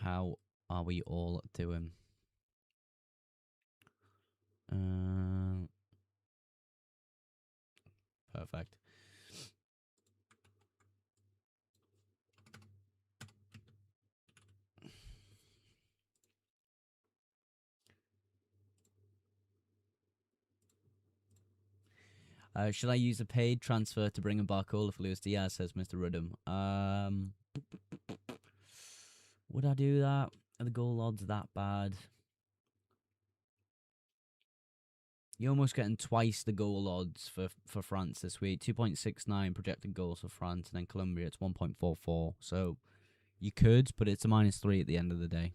How are we all doing? Perfect. Should I use a paid transfer to bring him back all for Luis Diaz, says Mr. Rudham. Would I do that? Are the goal odds that bad? You're almost getting twice the goal odds for France this week. 2.69 projected goals for France, and then Colombia, it's 1.44. So you could, but it's a -3 at the end of the day.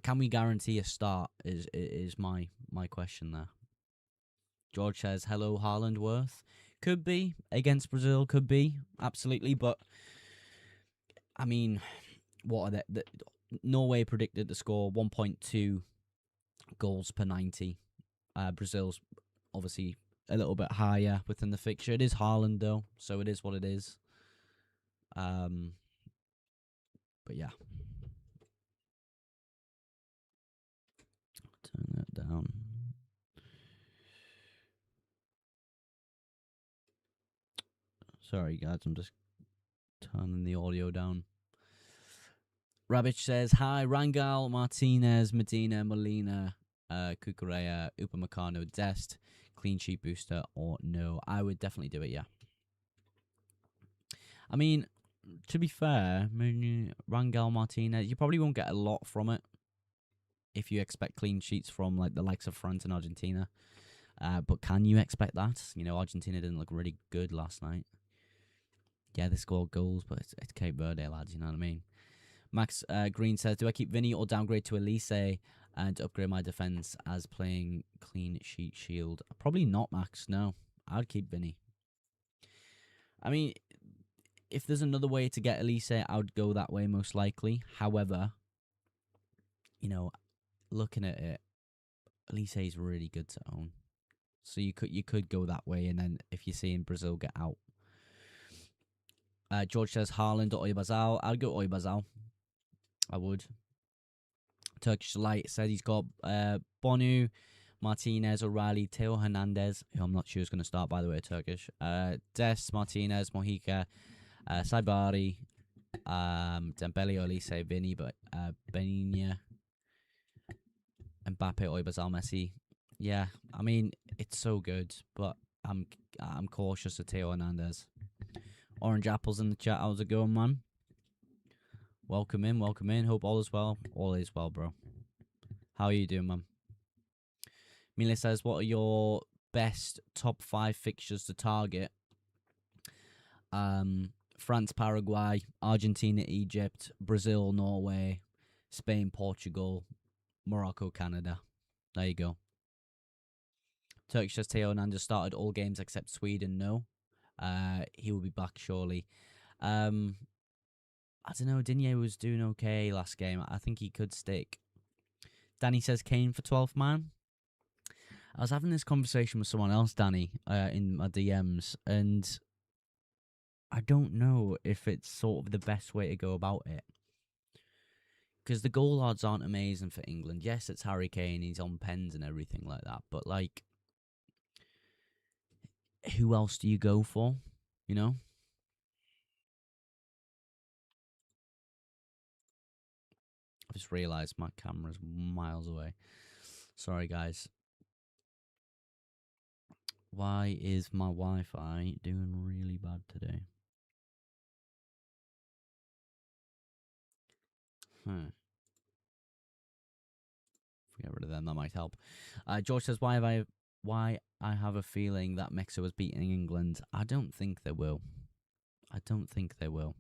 Can we guarantee a start is my question there. George says, hello, Haaland worth. Could be. Against Brazil, could be. Absolutely. But, I mean, what are they? Norway predicted to score 1.2 goals per 90. Brazil's obviously a little bit higher within the fixture. It is Haaland, though, so it is what it is. But, yeah. Turn that down. Sorry, guys, I'm just turning the audio down. Rabbit says, hi, Rangel, Martinez, Medina, Molina, Cucurella, Upamecano, Dest, clean sheet booster, or no? I would definitely do it, yeah. I mean, to be fair, Rangel, Martinez, you probably won't get a lot from it if you expect clean sheets from like the likes of France and Argentina. But can you expect that? You know, Argentina didn't look really good last night. Yeah, they scored goals, but it's Cape Verde, lads, you know what I mean? Max Green says, do I keep Vinny or downgrade to Elise and upgrade my defence as playing clean sheet shield? Probably not, Max, no. I'd keep Vinny. I mean, if there's another way to get Elise, I would go that way most likely. However, you know, looking at it, Elise is really good to own. So you could go that way, and then if you're seeing Brazil get out. George says Haaland or Oybazal. I'd go Oybazal. I would. Turkish Light said he's got Bonu, Martinez, O'Reilly, Teo Hernandez, who I'm not sure is going to start, by the way, Turkish. Des, Martinez, Mojica, Saibari, Dembele, Olise, Vinny, but Benigna, Mbappe, Oybazal, Messi. Yeah, I mean, it's so good, but I'm cautious of Teo Hernandez. Orange Apples in the chat. How's it going, man? Welcome in, welcome in. Hope all is well. All is well, bro. How are you doing, man? Mila says, what are your best top 5 fixtures to target? France, Paraguay, Argentina, Egypt, Brazil, Norway, Spain, Portugal, Morocco, Canada. There you go. Turkish says Teo Hernandez started all games except Sweden. No. He will be back surely. I don't know. Digne was doing okay last game. I think he could stick. Danny says Kane for 12th man. I was having this conversation with someone else, Danny, in my DMs, and I don't know if it's sort of the best way to go about it. Because the goal odds aren't amazing for England. Yes, it's Harry Kane, he's on pens and everything like that, but, like, who else do you go for, you know? I just realised my camera's miles away. Sorry, guys. Why is my Wi-Fi doing really bad today? Get rid of them, that might help. George says, why I have a feeling that Mexico is beating England. I don't think they will. I don't think they will.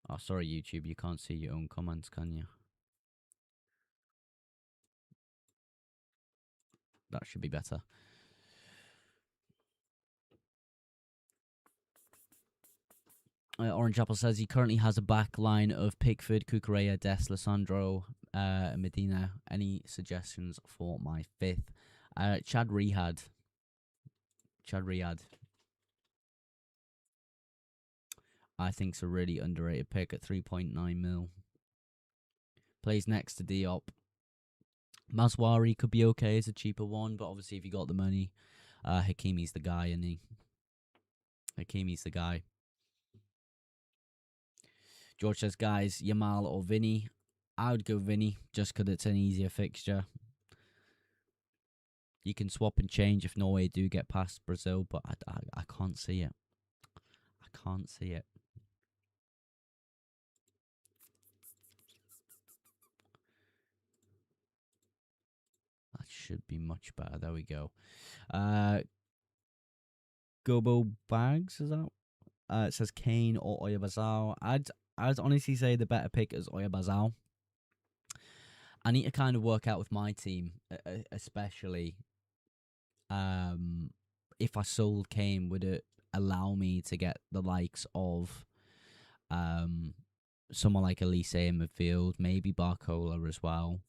Oh, sorry, YouTube. You can't see your own comments, can you? That should be better. Orange Apple says he currently has a back line of Pickford, Cucurella, Des, Lissandro, Medina. Any suggestions for my 5th? Chad Riyad. I think it's a really underrated pick at 3.9 mil. Plays next to Diop. Maswari could be okay as a cheaper one, but obviously if you got the money, Hakimi's the guy, isn't he? Hakimi's the guy. George says, guys, Yamal or Vinny? I would go Vinny just because it's an easier fixture. You can swap and change if Norway do get past Brazil, but I can't see it. I can't see it. That should be much better. There we go. Gobo Bags, is that? It says Kane or Oyabazal. I'd honestly say the better pick is Oyabazal. I need to kind of work out with my team, especially if I sold Kane, would it allow me to get the likes of someone like Elise in midfield, maybe Barcola as well,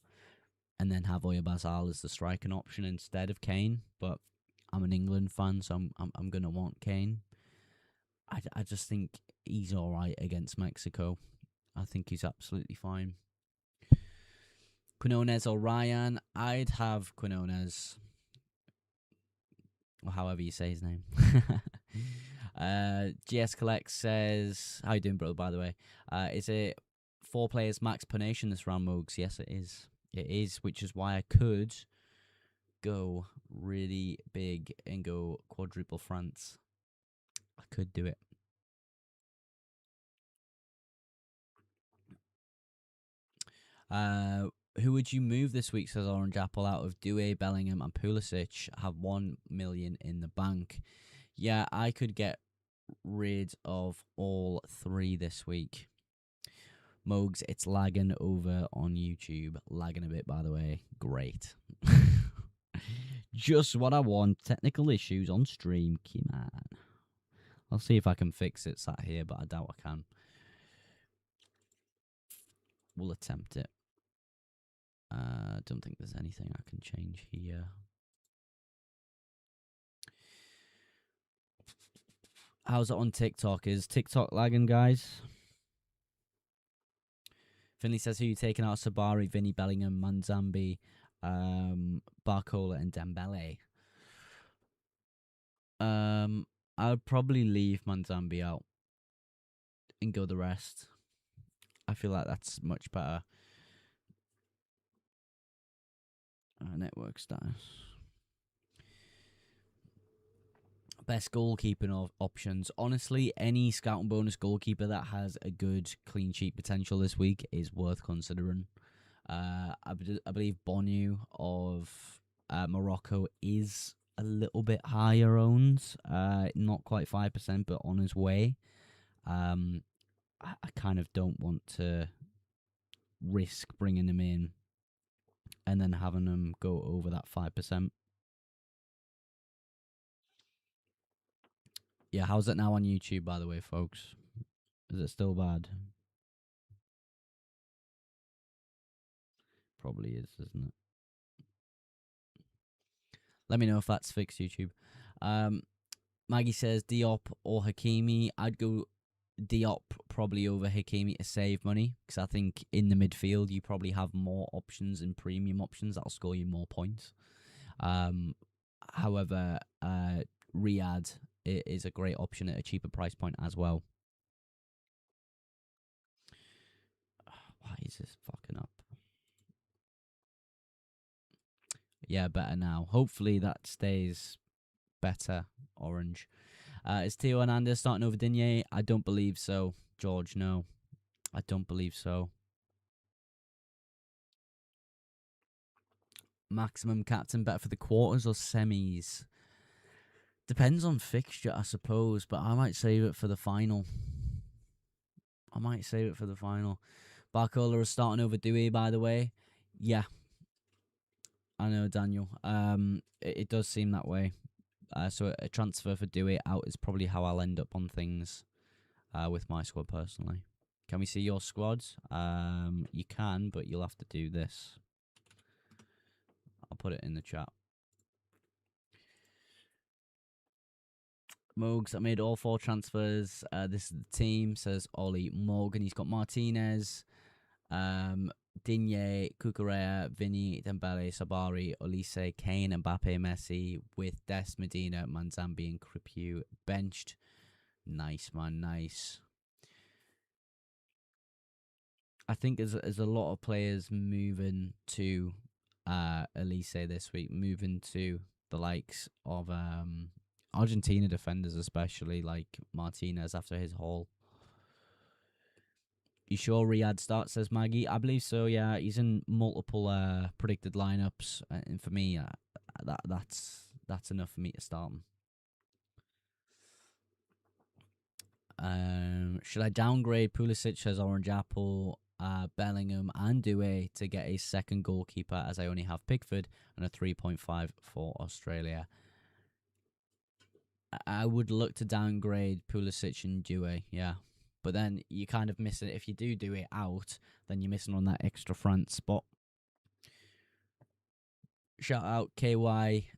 and then have Oyabazal as the striking option instead of Kane. But I'm an England fan, so I'm gonna want Kane. I just think he's all right against Mexico. I think he's absolutely fine. Quinones or Ryan? I'd have Quinones, or however you say his name. GS Collect says, how you doing, brother, by the way? Is it 4 players max per nation this round, Mogs? Yes, it is. It is, which is why I could go really big and go quadruple France. I could do it. Who would you move this week, says Orange Apple, out of Doué, Bellingham and Pulisic? Have 1 million in the bank. Yeah, I could get rid of all 3 this week. Mogs, it's lagging over on YouTube. Lagging a bit, by the way. Great. Just what I want. Technical issues on stream. Come on. I'll see if I can fix it sat here, but I doubt I can. We'll attempt it. Don't think there's anything I can change here. How's it on TikTok? Is TikTok lagging, guys? Finley says, who you taking out? Sabari, Vinny, Bellingham, Manzambi, Barcola, and Dembele. I would probably leave Manzambi out and go the rest. I feel like that's much better. Network status. Best goalkeeping options. Honestly, any scout and bonus goalkeeper that has a good clean sheet potential this week is worth considering. I believe Bonu of Morocco is a little bit higher owned. Not quite 5%, but on his way. I kind of don't want to risk bringing him in and then having him go over that 5%. Yeah, how's it now on YouTube, by the way, folks? Is it still bad? Probably is, isn't it? Let me know if that's fixed, YouTube. Maggie says Diop or Hakimi. I'd go Diop probably over Hakimi to save money, because I think in the midfield you probably have more options and premium options that'll score you more points. However, Riyadh is a great option at a cheaper price point as well. Why is this fucking up? Yeah, better now. Hopefully that stays better, Orange. Is Theo Hernandez starting over Digne? I don't believe so, George. No, I don't believe so. Maximum captain better for the quarters or semis? Depends on fixture, I suppose, but I might save it for the final. Barcola is starting over Dewey, by the way. Yeah, I know, Daniel. It does seem that way. So a transfer for Dewey out is probably how I'll end up on things with my squad personally. Can we see your squad? You can, but you'll have to do this. I'll put it in the chat. Mogs, I made all 4 transfers. This is the team, says Ollie Morgan. He's got Martinez, um, Digne, Cucurella, Vinny, Dembele, Sabari, Olise, Kane, Mbappe, Messi, with Des, Medina, Manzambi, and Kripiu benched. Nice, man, nice. I think there's a lot of players moving to Elise this week, moving to the likes of Argentina defenders, especially like Martinez after his haul. You sure Riyadh starts, says Maggie? I believe so, yeah. He's in multiple predicted lineups, and for me, that's enough for me to start him. Should I downgrade Pulisic as Orange Apple, Bellingham, and Doué to get a second goalkeeper, as I only have Pickford and a 3.5 for Australia? I would look to downgrade Pulisic and Doué, yeah. But then you kind of miss it. If you do it out, then you're missing on that extra front spot. Shout out KY,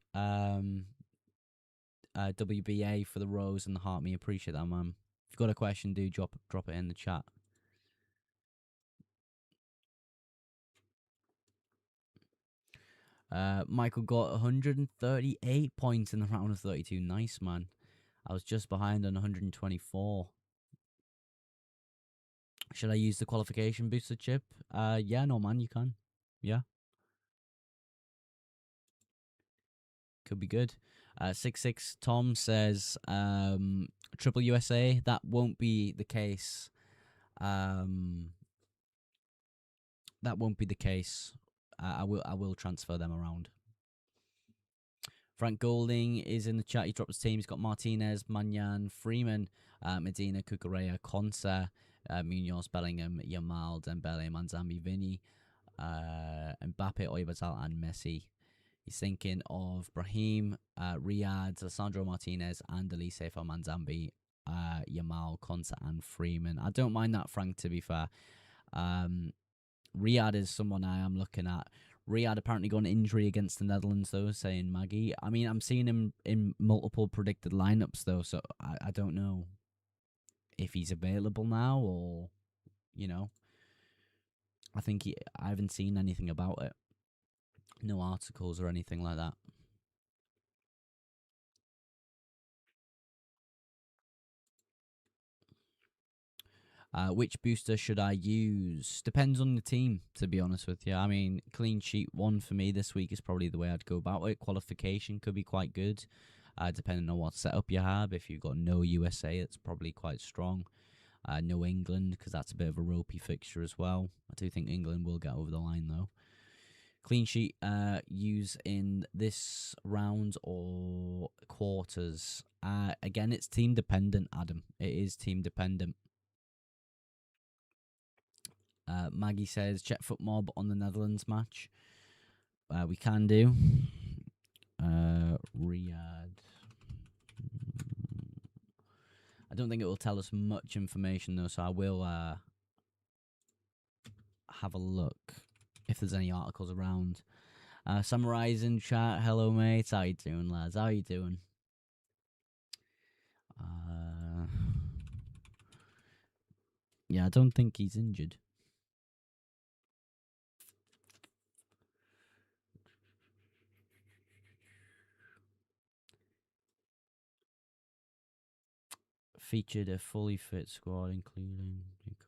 WBA for the rose and the heart. Me appreciate that, man. If you've got a question, do drop it in the chat. Michael got 138 points in the round of 32. Nice, man. I was just behind on 124. Should I use the qualification booster chip? Yeah, no, man, you can. Yeah. Could be good. 66 Tom says, Triple USA. That won't be the case. That won't be the case. I will transfer them around. Frank Golding is in the chat. He dropped his team. He's got Martinez, Manyan, Freeman, Medina, Cucurella, Consa, Munoz, Bellingham, Yamal, Dembele, Manzambi, Vinny, Mbappe, Oybazal, and Messi. He's thinking of Brahim, Riyadh, Alessandro Martinez, and Elise for Manzambi, Yamal, Consa, and Freeman. I don't mind that, Frank, to be fair. Riyadh is someone I am looking at. Riyadh apparently got an injury against the Netherlands, though, saying Maggie. I mean, I'm seeing him in multiple predicted lineups, though, so I don't know if he's available now or, you know. I haven't seen anything about it. No articles or anything like that. Which booster should I use? Depends on the team, to be honest with you. I mean, clean sheet 1 for me this week is probably the way I'd go about it. Qualification could be quite good, depending on what setup you have. If you've got no USA, it's probably quite strong. No England, because that's a bit of a ropey fixture as well. I do think England will get over the line, though. Clean sheet use in this round or quarters? Again, it's team dependent, Adam. It is team dependent. Maggie says, check foot mob on the Netherlands match. We can do. Riyadh. I don't think it will tell us much information, though, so I will have a look if there's any articles around. Summarising chat. Hello, mates. How you doing, lads? How you doing? Yeah, I don't think he's injured. Featured a fully fit squad, including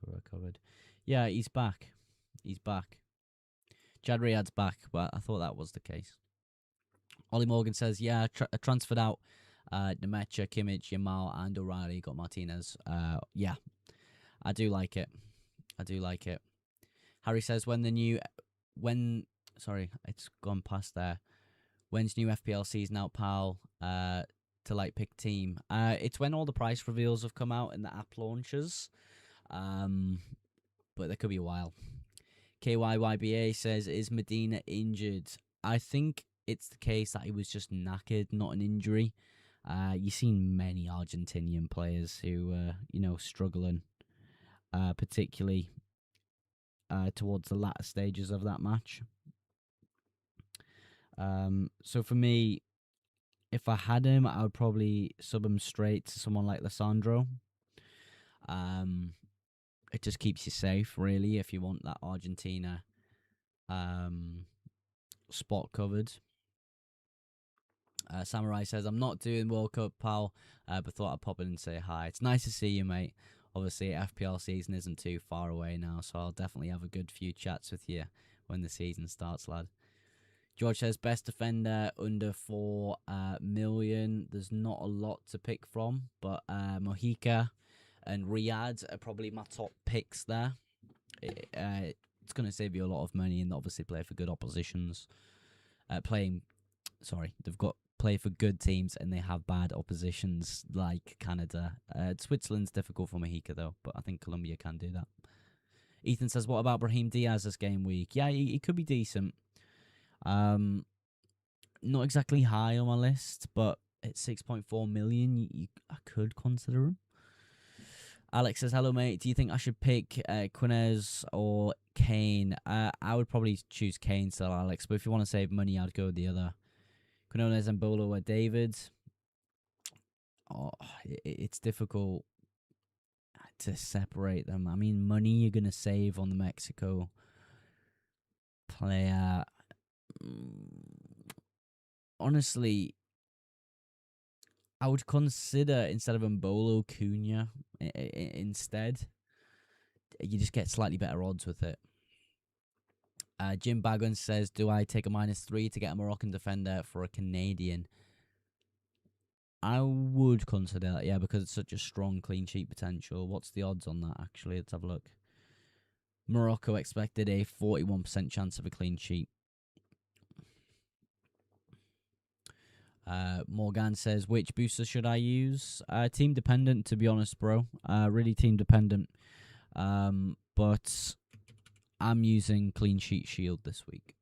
recovered. Yeah, he's back. He's back. Jad Riyad's back, but I thought that was the case. Ollie Morgan says, yeah, transferred out Nemecha, Kimmich, Yamal, and O'Reilly. Got Martinez. Yeah, I do like it. I do like it. Harry says, sorry, it's gone past there. When's new FPL season out, pal? To like pick team. It's when all the price reveals have come out and the app launches. But there could be a while. KYYBA says, is Medina injured? I think it's the case that he was just knackered, not an injury. You've seen many Argentinian players who, struggling, particularly towards the latter stages of that match. So for me, If I had him, I would probably sub him straight to someone like Lissandro. It just keeps you safe, really, if you want that Argentina spot covered. Samurai says, I'm not doing World Cup, pal, but thought I'd pop in and say hi. It's nice to see you, mate. Obviously, FPL season isn't too far away now, so I'll definitely have a good few chats with you when the season starts, lad. George says, best defender under 4 million. There's not a lot to pick from, but Mojica and Riyadh are probably my top picks there. It's going to save you a lot of money and obviously play for good oppositions. They've got play for good teams and they have bad oppositions like Canada. Switzerland's difficult for Mojica though, but I think Colombia can do that. Ethan says, what about Brahim Diaz this game week? Yeah, he could be decent. Not exactly high on my list, but at 6.4 million, I could consider him. Alex says, hello, mate. Do you think I should pick Quinez or Kane? I would probably choose Kane still, Alex, but if you want to save money, I'd go with the other. Quinones and Bolo or David. Oh, it's difficult to separate them. I mean, money you're going to save on the Mexico player. Honestly, I would consider, instead of Mbolo, Cunha instead. You just get slightly better odds with it. Jim Bagwan says, do I take a -3 to get a Moroccan defender for a Canadian? I would consider that, yeah, because it's such a strong clean sheet potential. What's the odds on that, actually? Let's have a look. Morocco expected a 41% chance of a clean sheet. Morgan says, which booster should I use? Team dependent, to be honest, bro. Really team dependent. But I'm using Clean Sheet Shield this week.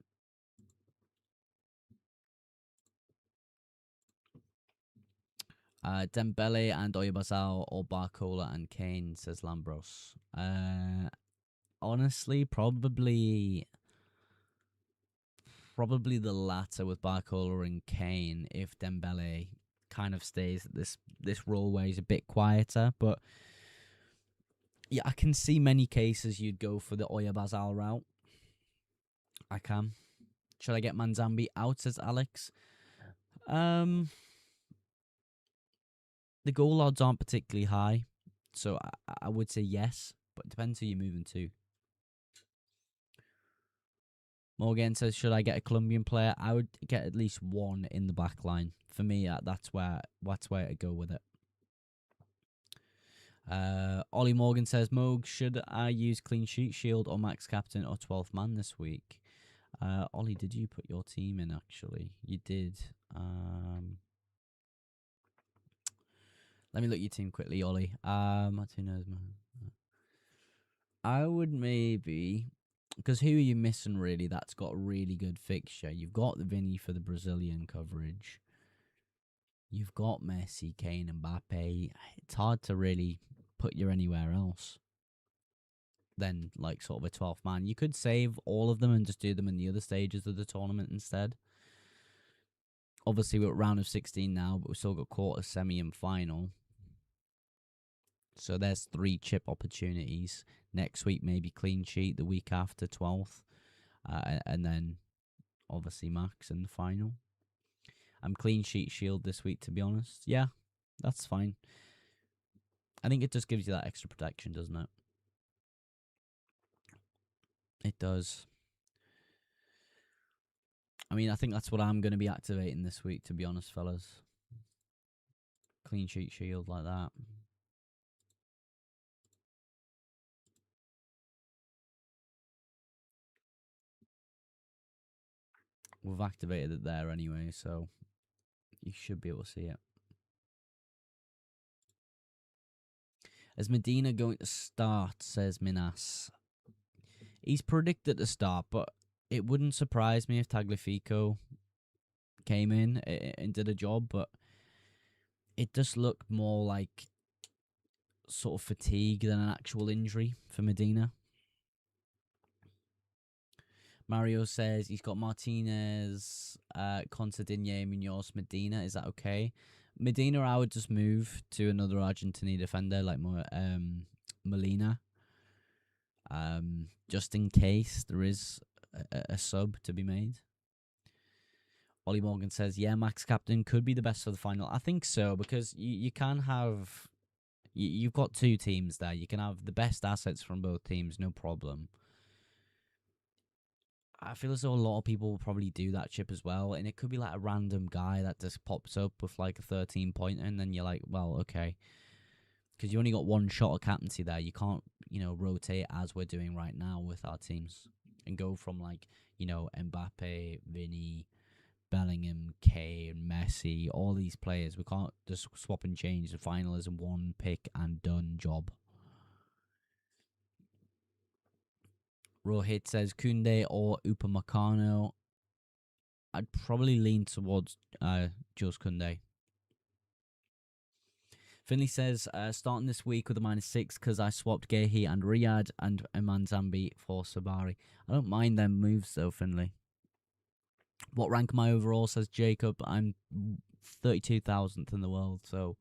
Dembele and Oyabasal or Barcola and Kane, says Lambros. Honestly, probably the latter with Barcola and Kane if Dembele kind of stays at this role where he's a bit quieter. But yeah, I can see many cases you'd go for the Oyabasal route. I can. Should I get Manzambi out, says Alex? The goal odds aren't particularly high, so I would say yes, but it depends who you're moving to. Morgan says, should I get a Colombian player? I would get at least one in the back line. For me, that's where to go with it. Ollie Morgan says, Moog, should I use Clean Sheet Shield or Max Captain or 12th man this week? Ollie, did you put your team in, actually? You did. Let me look at your team quickly, Ollie. Martinez. I would maybe, because who are you missing, really, that's got a really good fixture? You've got the Vinny for the Brazilian coverage. You've got Messi, Kane, and Mbappe. It's hard to really put you anywhere else than, like, sort of a 12th man. You could save all of them and just do them in the other stages of the tournament instead. Obviously, we're at round of 16 now, but we've still got quarter, semi, and final. So there's 3 chip opportunities. Next week, maybe clean sheet. The week after, 12th. And then, obviously, max in the final. I'm clean sheet shield this week, to be honest. Yeah, that's fine. I think it just gives you that extra protection, doesn't it? It does. I mean, I think that's what I'm going to be activating this week, to be honest, fellas. Clean sheet shield like that. We've activated it there anyway, so you should be able to see it. Is Medina going to start, says Minas. He's predicted to start, but it wouldn't surprise me if Tagliafico came in and did a job, but it does look more like sort of fatigue than an actual injury for Medina. Mario says he's got Martinez, Contadinha, Munoz, Medina. Is that okay? Medina, I would just move to another Argentinian defender like Molina, just in case there is a sub to be made. Ollie Morgan says, yeah, Max Captain could be the best for the final. I think so, because you can have... You've got two teams there. You can have the best assets from both teams, no problem. I feel as though a lot of people will probably do that chip as well, and it could be like a random guy that just pops up with like a 13-pointer, and then you're like, well, okay. Because you only got one shot of captaincy there. You can't, rotate as we're doing right now with our teams and go from like, Mbappe, Vinny, Bellingham, Kane, Messi, all these players. We can't just swap and change. The final is a one pick and done job. Rohit says Koundé or Upamecano. I'd probably lean towards Jules Koundé. Finley says starting this week with a -6 because I swapped Gehi and Riyadh and Manzambi for Sabari. I don't mind them moves though, Finley. What rank am I overall, says Jacob? I'm 32,000th in the world, so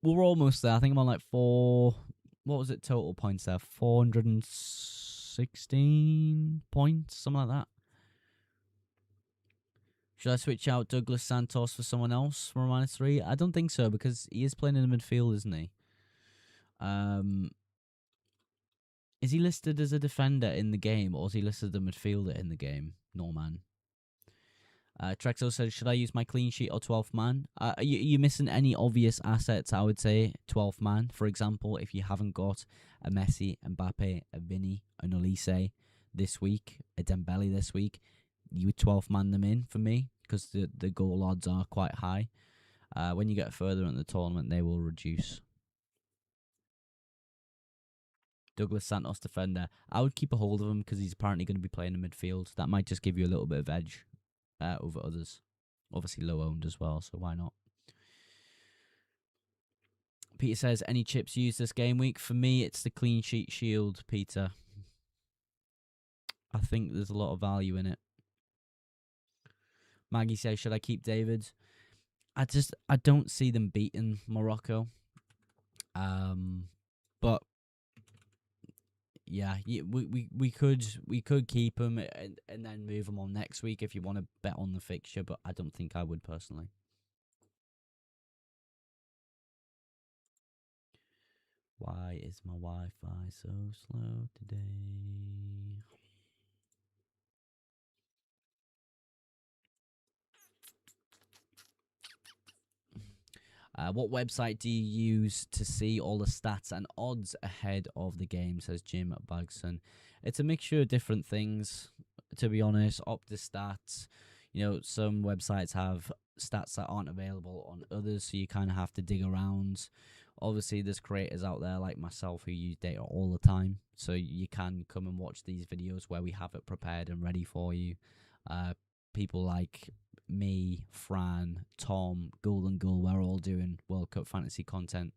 we're almost there. I think I'm on like what was it total points there? 416 points, something like that. Should I switch out Douglas Santos for someone else for a -3? I don't think so, because he is playing in the midfield, isn't he? Is he listed as a defender in the game, or is he listed as a midfielder in the game? Norman. Trexo says, should I use my clean sheet or 12th man? You missing any obvious assets, I would say. 12th man, for example, if you haven't got a Messi, Mbappe, a Vinny, an Olise this week, a Dembele this week, you would 12th man them in for me, because the goal odds are quite high. When you get further in the tournament, they will reduce. Douglas Santos defender. I would keep a hold of him because he's apparently going to be playing in midfield. That might just give you a little bit of edge over others. Obviously low owned as well, so why not? Peter says, any chips used this game week? For me, it's the clean sheet shield, Peter. I think there's a lot of value in it. Maggie says, should I keep David? I don't see them beating Morocco. But yeah, we could keep him and then move him on next week if you want to bet on the fixture, but I don't think I would personally. Why is my Wi-Fi so slow today? What website do you use to see all the stats and odds ahead of the game, says Jim Bagson. It's a mixture of different things, to be honest. OptiStats, some websites have stats that aren't available on others, so you kind of have to dig around. Obviously, there's creators out there like myself who use data all the time, so you can come and watch these videos where we have it prepared and ready for you. People like me, Fran, Tom, Golden Gull, we're all doing World Cup fantasy content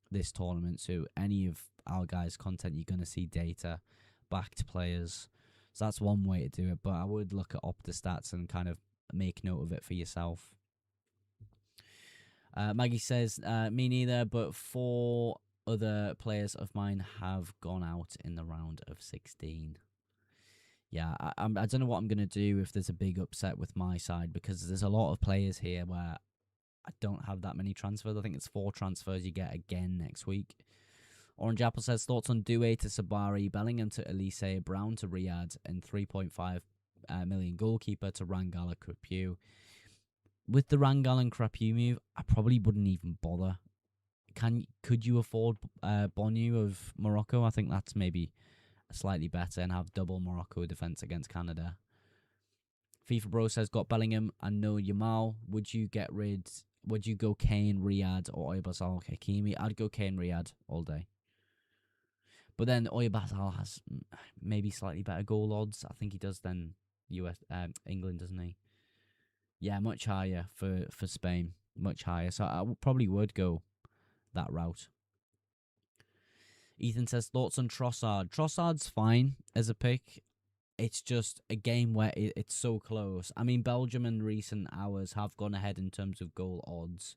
this tournament. So any of our guys' content, you're going to see data, backed players. So that's one way to do it. But I would look at OptiStats and kind of make note of it for yourself. Maggie says, me neither, but 4 other players of mine have gone out in the round of 16. Yeah, I don't know what I'm going to do if there's a big upset with my side, because there's a lot of players here where I don't have that many transfers. I think it's 4 transfers you get again next week. Orange Apple says, thoughts on Doué to Sabari, Bellingham to Elise, Brown to Riyadh, and 3.5 million goalkeeper to Rangala Krapiu. With the Rangal and Krapiu move, I probably wouldn't even bother. Could you afford Bonu of Morocco? I think that's maybe slightly better and have double Morocco defense against Canada. FIFA Bro says, got Bellingham and no Yamal. Would you go Kane, Riyadh, or Oyabasal Hakimi? I'd go Kane, Riyadh all day. But then Oyabasal has maybe slightly better goal odds. I think he does than England, doesn't he? Yeah, much higher for Spain. Much higher. So I probably would go that route. Ethan says, thoughts on Trossard? Trossard's fine as a pick. It's just a game where it's so close. I mean, Belgium in recent hours have gone ahead in terms of goal odds.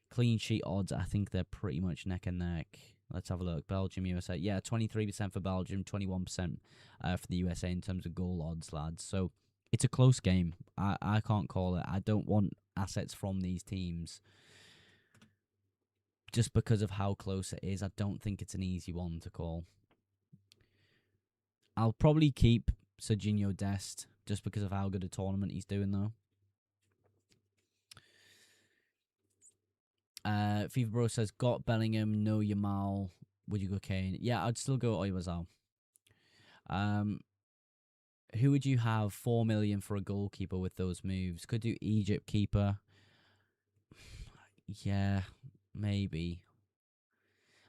Clean sheet odds, I think they're pretty much neck and neck. Let's have a look. Belgium, USA. Yeah, 23% for Belgium, 21% for the USA in terms of goal odds, lads. So it's a close game. I can't call it. I don't want assets from these teams just because of how close it is. I don't think it's an easy one to call. I'll probably keep Serginho Dest just because of how good a tournament he's doing, though. FIFA Bro says, got Bellingham, no Yamal. Would you go Kane? Yeah, I'd still go Oybazal. Who would you have 4 million for a goalkeeper with those moves? Could do Egypt keeper. Yeah, maybe.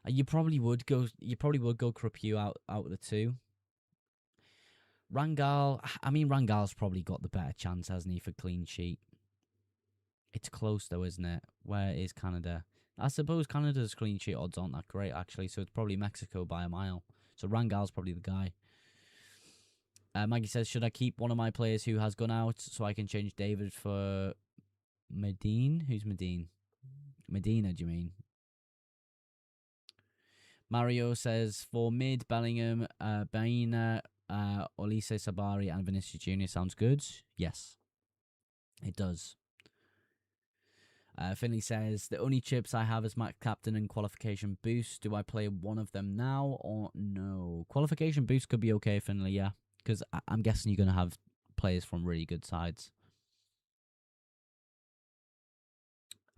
You probably would go. You probably would go Krupu out of the two. Rangal. I mean, Rangal's probably got the better chance, hasn't he, for clean sheet? It's close though, isn't it? Where is Canada? I suppose Canada's clean sheet odds aren't that great actually, so it's probably Mexico by a mile. So Rangal's probably the guy. Maggie says, should I keep one of my players who has gone out so I can change David for Medine? Who's Medine? Medina, do you mean? Mario says, for mid, Bellingham, Baina, Olise Sabari, and Vinicius Jr. sounds good. Yes, it does. Finley says, the only chips I have is Max Captain and Qualification Boost. Do I play one of them now or no? Qualification Boost could be okay, Finley, yeah. Because I'm guessing you're going to have players from really good sides.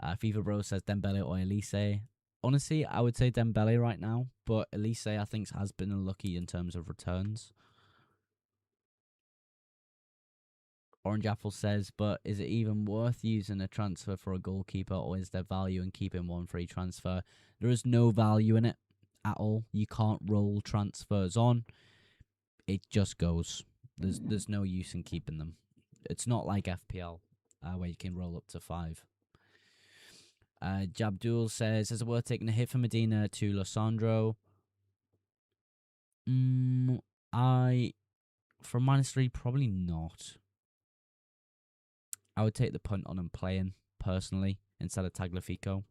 FIFA Bro says Dembele or Elise. Honestly, I would say Dembele right now, but Elise I think has been unlucky in terms of returns. Orange Apple says, but is it even worth using a transfer for a goalkeeper, or is there value in keeping one free transfer? There is no value in it at all. You can't roll transfers on. It just goes. There's no use in keeping them. It's not like FPL, where you can roll up to 5. Jabdul says, is it worth taking a hit for Medina to Losandro? For -3, probably not. I would take the punt on him playing, personally, instead of Tagliafico.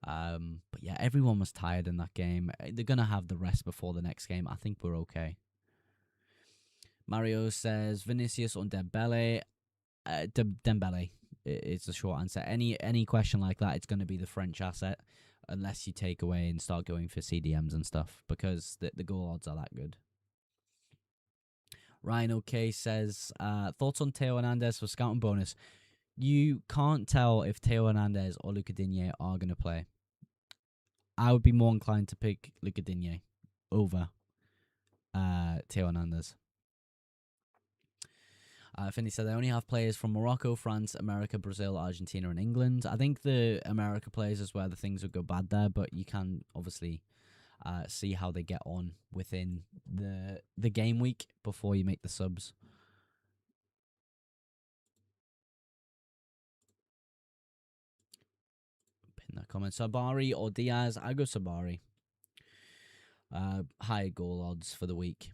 But yeah, everyone was tired in that game. They're going to have the rest before the next game. I think we're okay. Mario says, Vinicius on Dembele. Dembele is the short answer. Any question like that, it's going to be the French asset, unless you take away and start going for CDMs and stuff, because the goal odds are that good. Ryan OK says, thoughts on Theo Hernandez for scouting bonus. You can't tell if Theo Hernandez or Luca Digne are going to play. I would be more inclined to pick Luca Digne over Theo Hernandez. Finney said they only have players from Morocco, France, America, Brazil, Argentina, and England. I think the America players is where the things would go bad there, but you can obviously see how they get on within the game week before you make the subs. Pin that comment. Sabari or Diaz? I go Sabari. High goal odds for the week.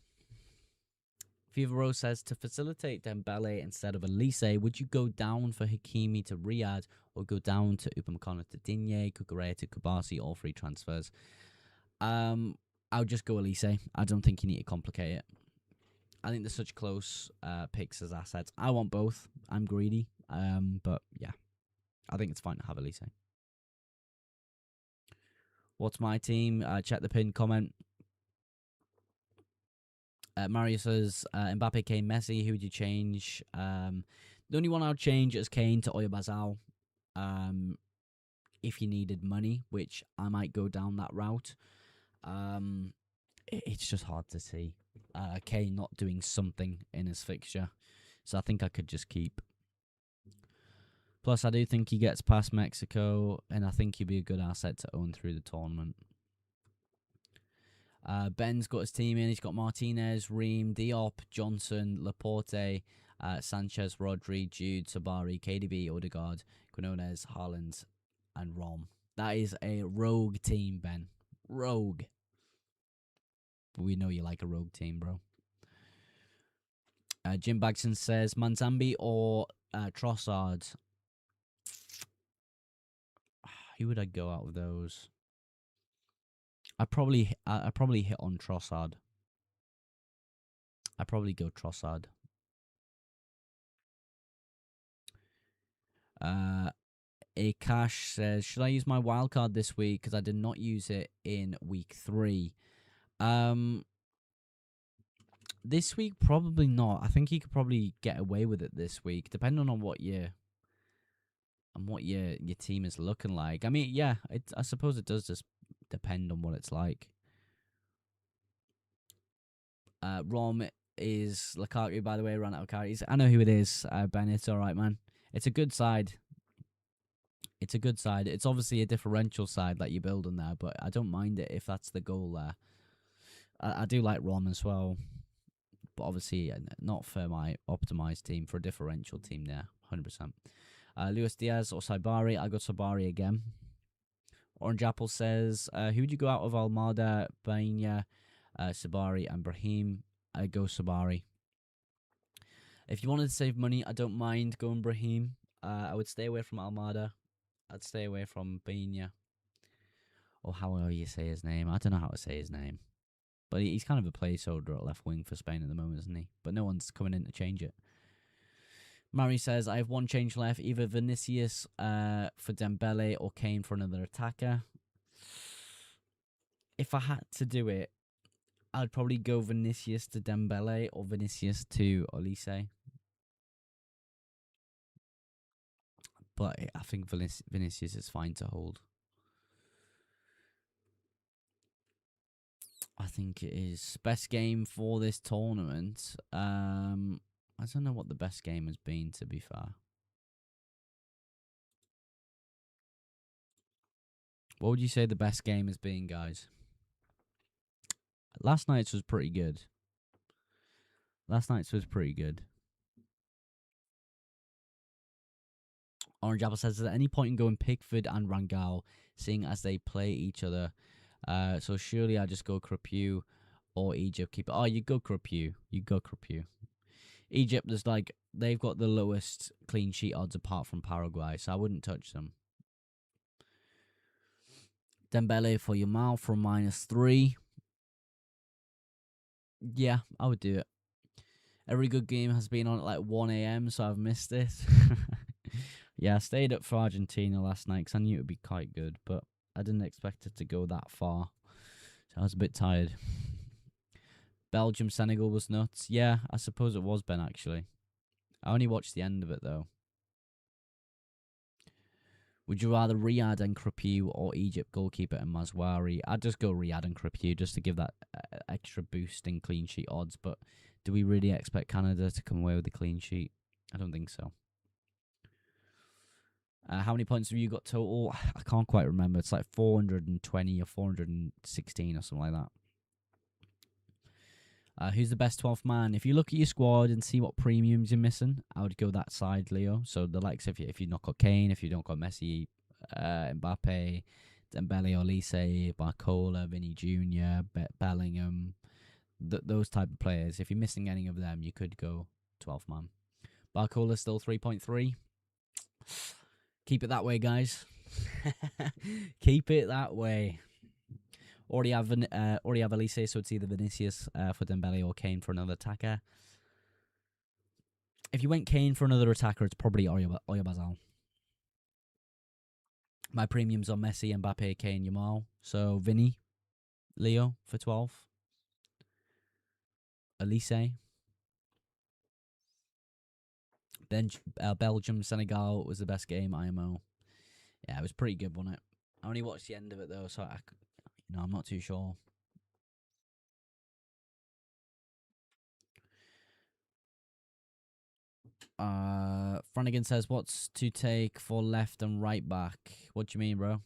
Fever Rose says, to facilitate Dembele instead of Elise, would you go down for Hakimi to Riyadh or go down to Upamecano to Digne, Kukurea to Kubasi, all free transfers? I would just go Elise. I don't think you need to complicate it. I think there's such close picks as assets. I want both. I'm greedy. But yeah, I think it's fine to have Elise. What's my team? Check the pinned comment. Mario says, Mbappe, Kane, Messi. Who would you change? The only one I would change is Kane to Oybazal. If you needed money, which I might go down that route. It's just hard to see Kane not doing something in his fixture. So I think I could just keep. Plus, I do think he gets past Mexico, and I think he'd be a good asset to own through the tournament. Ben's got his team in. He's got Martinez, Ream, Diop, Johnson, Laporte, Sanchez, Rodri, Jude, Sabari, KDB, Odegaard, Quinones, Haaland, and Rom. That is a rogue team, Ben. Rogue. But we know you like a rogue team, bro. Jim Bagson says Manzambi or Trossard. Who would I go out of those? I probably hit on Trossard. I probably go Trossard. Akash says, should I use my wildcard this week? Because I did not use it in week 3. This week, probably not. I think you could probably get away with it this week, depending on what your team is looking like. I mean, yeah, I suppose it does just depend on what it's like. Rom is Lukaku, by the way, ran out of carries. I know who it is, Ben. It's all right, man. It's a good side. It's a good side. It's obviously a differential side that you're building there, but I don't mind it if that's the goal there. I do like Rom as well, but obviously not for my optimized team, for a differential team there, 100%. Luis Diaz or Saibari. I got Saibari again. Orange Apple says, who would you go out of Almada, Baina, Sabari, and Brahim? I go Sabari. If you wanted to save money, I don't mind going Brahim. I would stay away from Almada. I'd stay away from Baina. Or how you say his name. I don't know how to say his name. But he's kind of a placeholder at left wing for Spain at the moment, isn't he? But no one's coming in to change it. Murray says, I have one change left. Either Vinicius for Dembele or Kane for another attacker. If I had to do it, I'd probably go Vinicius to Dembele or Vinicius to Olise. But I think Vinicius is fine to hold. I think it is. Best game for this tournament. I don't know what the best game has been, to be fair. What would you say the best game has been, guys? Last night's was pretty good. Orange Apple says, at any point in going Pickford and Rangel, seeing as they play each other. So surely I just go Crepeau or Egypt keeper. Oh, you go Crepeau. Egypt is they've got the lowest clean sheet odds apart from Paraguay, so I wouldn't touch them. Dembele for Yamal from -3. Yeah, I would do it. Every good game has been on at 1 a.m, so I've missed it. Yeah, I stayed up for Argentina last night because I knew it would be quite good, but I didn't expect it to go that far. So I was a bit tired. Belgium, Senegal was nuts. Yeah, I suppose it was, Ben, actually. I only watched the end of it, though. Would you rather Riyadh and Crepeau or Egypt goalkeeper and Mazwari? I'd just go Riyadh and Crepeau just to give that extra boost in clean sheet odds. But do we really expect Canada to come away with a clean sheet? I don't think so. How many points have you got total? I can't quite remember. It's like 420 or 416 or something like that. Who's the best 12th man? If you look at your squad and see what premiums you're missing, I would go that side, Leo. So the likes of if you've not got Kane, if you don't got Messi, Mbappe, Dembele, Olise, Barcola, Vinny Jr., Bellingham, those type of players. If you're missing any of them, you could go 12th man. Barcola still 3.3. Keep it that way, guys. Keep it that way. Already have Elise, so it's either Vinicius for Dembele or Kane for another attacker. If you went Kane for another attacker, it's probably Oyarzabal. My premiums are Messi, Mbappe, Kane, Yamal. So Vinny, Leo for 12. Elise. Then Belgium, Senegal was the best game, IMO. Yeah, it was pretty good, wasn't it? I only watched the end of it, though, so I'm not too sure. Flanagan says, what's to take for left and right back? What do you mean, bro?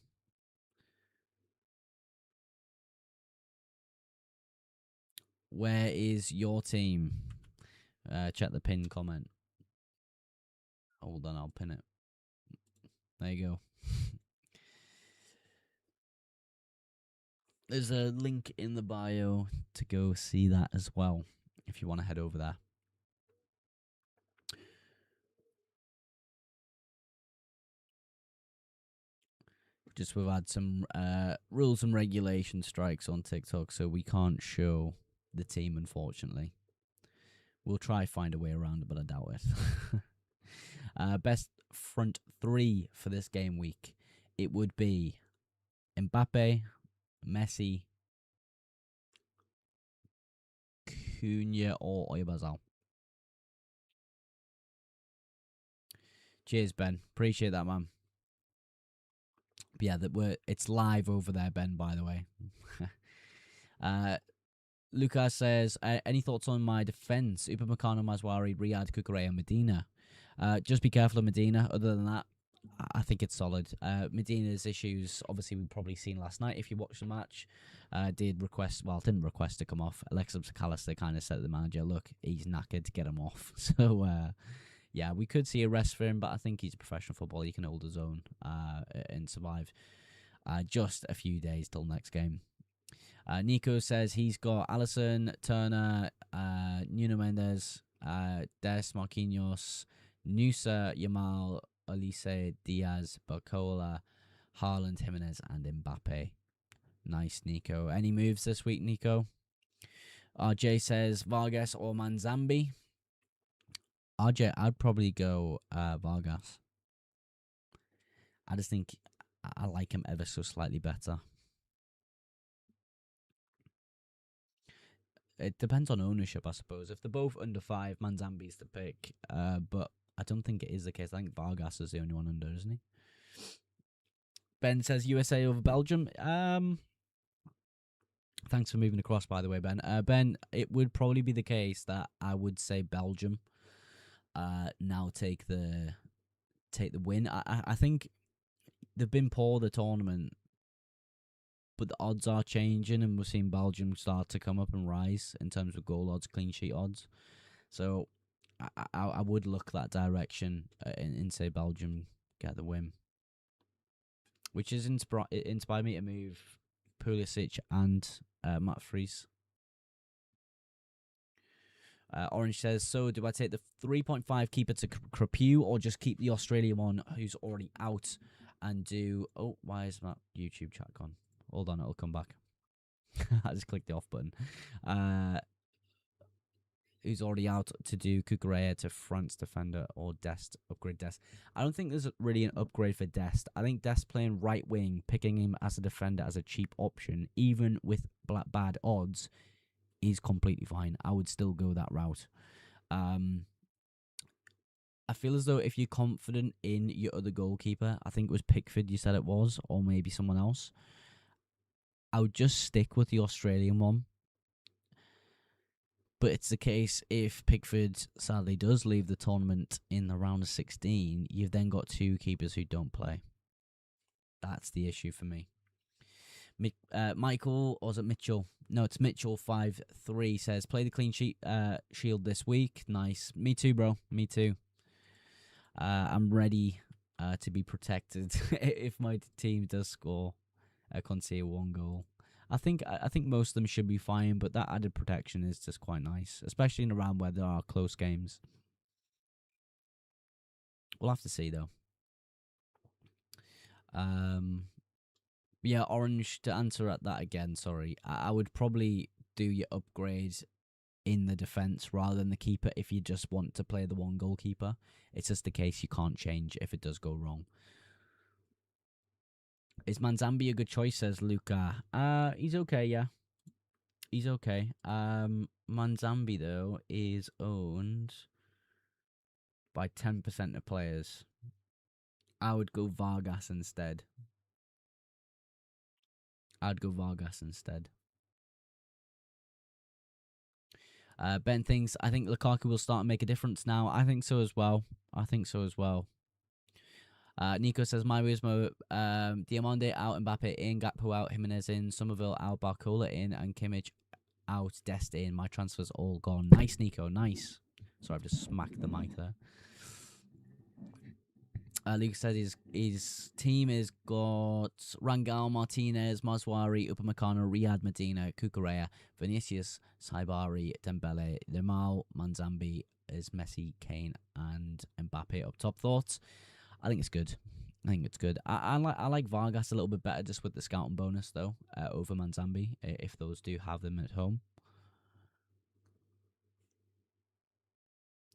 Where is your team? Check the pin comment. Hold on, I'll pin it. There you go. There's a link in the bio to go see that as well, if you want to head over there. Just we've had some rules and regulation strikes on TikTok, so we can't show the team, unfortunately. We'll try find a way around it, but I doubt it. Best front three for this game week. It would be Mbappe, Messi, Cunha, or Oyarzabal. Cheers, Ben. Appreciate that, man. But yeah, it's live over there, Ben, by the way. Lucas says, any thoughts on my defence? Upamecano, Mazwari, Riyad, Kukurea, Medina. Just be careful of Medina. Other than that, I think it's solid. Medina's issues, obviously, we've probably seen last night. If you watched the match, didn't request to come off. Alexis McAllister kind of said to the manager, look, he's knackered, to get him off. So, yeah, we could see a rest for him, but I think he's a professional footballer. He can hold his own and survive just a few days till next game. Nico says he's got Alisson, Turner, Nuno Mendes, Des, Marquinhos, Nusa, Yamal, Olise, Diaz, Barcola, Haaland, Jimenez, and Mbappe. Nice, Nico. Any moves this week, Nico? RJ says Vargas or Manzambi. RJ, I'd probably go Vargas. I just think I like him ever so slightly better. It depends on ownership, I suppose. If they're both under 5, Manzambi's the pick. But I don't think it is the case. I think Vargas is the only one under, isn't he? Ben says USA over Belgium. Thanks for moving across, by the way, Ben. Ben, it would probably be the case that I would say Belgium now take the win. I think they've been poor the tournament, but the odds are changing, and we're seeing Belgium start to come up and rise in terms of goal odds, clean sheet odds. So I would look that direction and say Belgium get the win, which has inspired me to move Pulisic and Matt Fries. Orange says, so do I take the 3.5 keeper to Crepew or just keep the Australian one who's already out and do... Oh, why is my YouTube chat gone? Hold on, it'll come back. I just clicked the off button. Who's already out to do Kukurea to France defender or Dest, upgrade Dest. I don't think there's really an upgrade for Dest. I think Dest playing right wing, picking him as a defender as a cheap option, even with bad odds, is completely fine. I would still go that route. I feel as though if you're confident in your other goalkeeper, I think it was Pickford you said it was, or maybe someone else, I would just stick with the Australian one. But it's the case if Pickford sadly does leave the tournament in the round of 16, you've then got two keepers who don't play. That's the issue for me. Michael, or is it Mitchell? No, it's Mitchell 5-3 says, play the clean sheet shield this week. Nice. Me too, bro. Me too. I'm ready to be protected if my team does score a concede one goal. I think most of them should be fine, but that added protection is just quite nice, especially in a round where there are close games. We'll have to see though. Yeah, Orange, to answer at that again, sorry. I would probably do your upgrade in the defence rather than the keeper if you just want to play the one goalkeeper. It's just the case you can't change if it does go wrong. Is Manzambi a good choice, says Luca? He's okay, yeah. He's okay. Manzambi, though, is owned by 10% of players. I would go Vargas instead. Ben thinks, I think Lukaku will start and make a difference now. I think so as well. Nico says, my Wismo, Diamande out, Mbappe in, Gakpo out, Jimenez in, Somerville out, Barcola in, and Kimmich out, Dest in. My transfer's all gone. Nice, Nico, nice. Sorry, I've just smacked the mic there. Luke says his team has got Rangal, Martinez, Mazwari, Upamecano, Riyad Medina, Kukurea, Vinicius, Saibari, Dembele, Limal, Manzambi, is Messi, Kane, and Mbappe up top. Thoughts? I think it's good. I like Vargas a little bit better just with the scouting bonus though over Manzambi if those do have them at home.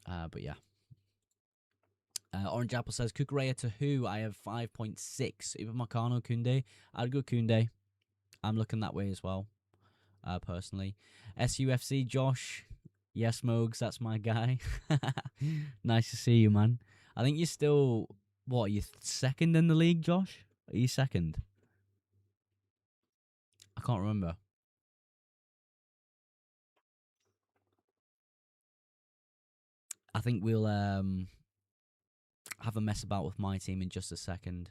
But yeah. Orange Apple says, Kukurea to who? I have 5.6. Upamecano, Koundé. I'd go Koundé. I'm looking that way as well, personally. SUFC, Josh. Yes, Mogs, that's my guy. Nice to see you, man. I think you're still, what, are you second in the league, Josh? Are you second? I can't remember. I think we'll have a mess about with my team in just a second.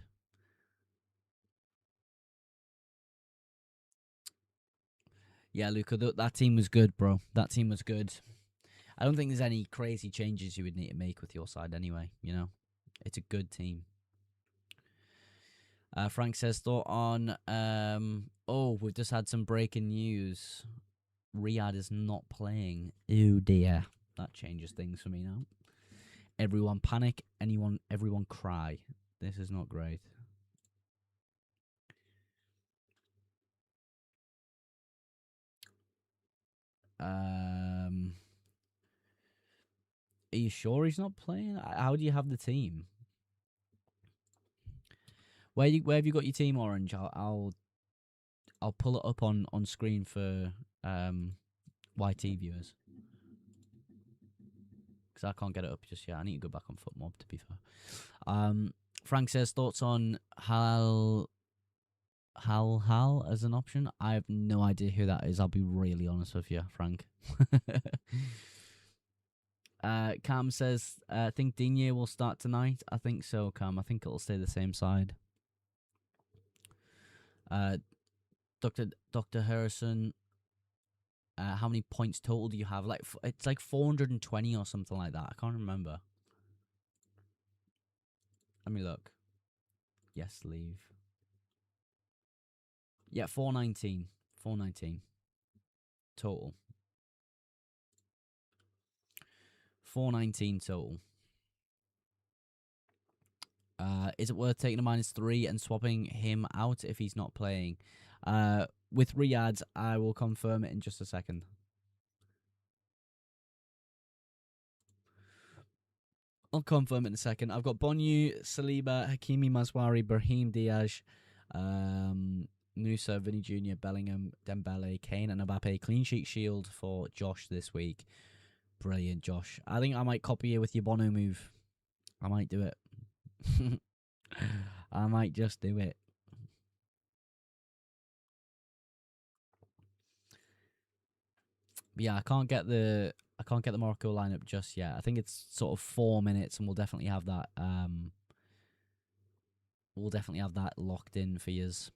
Yeah, Luca, that team was good, bro. That team was good. I don't think there's any crazy changes you would need to make with your side anyway, you know? It's a good team. Frank says, thought on... we've just had some breaking news. Riyadh is not playing. Oh, dear. That changes things for me now. Everyone panic. Everyone cry. This is not great. Are you sure he's not playing? How do you have the team? Where have you got your team, Orange? I'll pull it up on screen for YT viewers because I can't get it up just yet. I need to go back on FootMob to be fair. Frank says thoughts on Hal as an option. I have no idea who that is. I'll be really honest with you, Frank. Cam says, I think Digne will start tonight. I think so, Cam. I think it'll stay the same side. Dr. Harrison, how many points total do you have? Like it's like 420 or something like that. I can't remember. Let me look. Yes, leave. Yeah, 419. 419 total. 419 total. Is it worth taking a -3 and swapping him out if he's not playing? With Riyadh, I will confirm it in just a second. I'll confirm it in a second. I've got Bonu, Saliba, Hakimi, Mazwari, Brahim Diaz, Musa, Vinny Jr., Bellingham, Dembele, Kane, and Mbappe. Clean sheet shield for Josh this week. Brilliant, Josh. I think I might copy you with your Bono move. I might do it. I might just do it. But yeah, I can't get the Morocco lineup just yet. I think it's sort of 4 minutes, and we'll definitely have that. We'll definitely have that locked in for yous.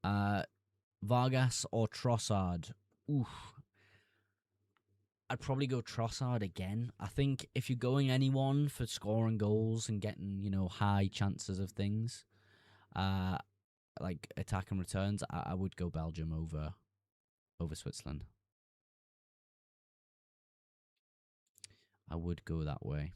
Vargas or Trossard? Oof. I'd probably go Trossard again. I think if you're going anyone for scoring goals and getting, high chances of things, like attack and returns, I would go Belgium over Switzerland. I would go that way.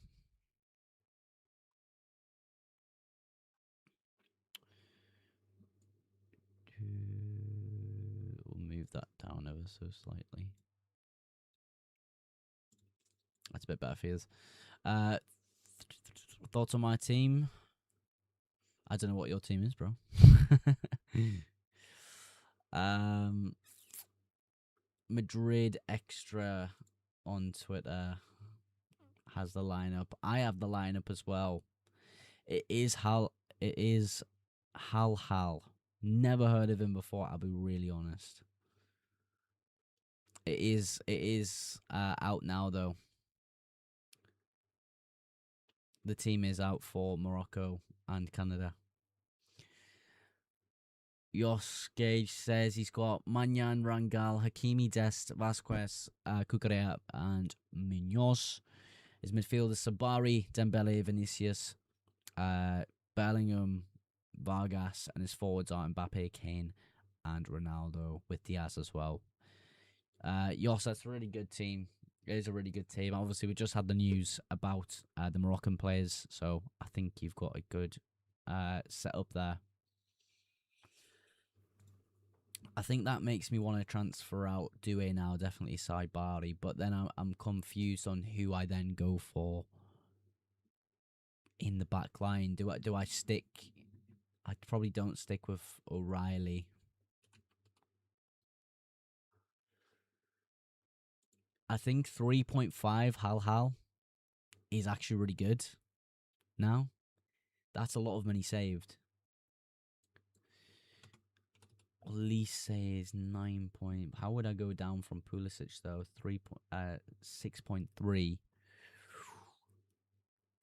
We'll move that down ever so slightly. That's a bit better for you. Thoughts on my team? I don't know what your team is, bro. Madrid Extra on Twitter has the lineup. I have the lineup as well. It is Hal. Never heard of him before. I'll be really honest. It is out now though. The team is out for Morocco and Canada. Jos Gage says he's got Manyan, Rangal, Hakimi, Dest, Vasquez, Kukurea, and Munoz. His midfield is Sabari, Dembele, Vinicius, Bellingham, Vargas, and his forwards are Mbappe, Kane, and Ronaldo with Diaz as well. Yes, that's a really good team. It is a really good team. Obviously, we just had the news about the Moroccan players, so I think you've got a good setup there. I think that makes me want to transfer out Doué now, definitely Saibari, but then I'm confused on who I then go for in the back line. Do I stick? I probably don't stick with O'Reilly. I think 3.5 Hal is actually really good now. That's a lot of money saved. Elise is 9 point. How would I go down from Pulisic though? 6.3.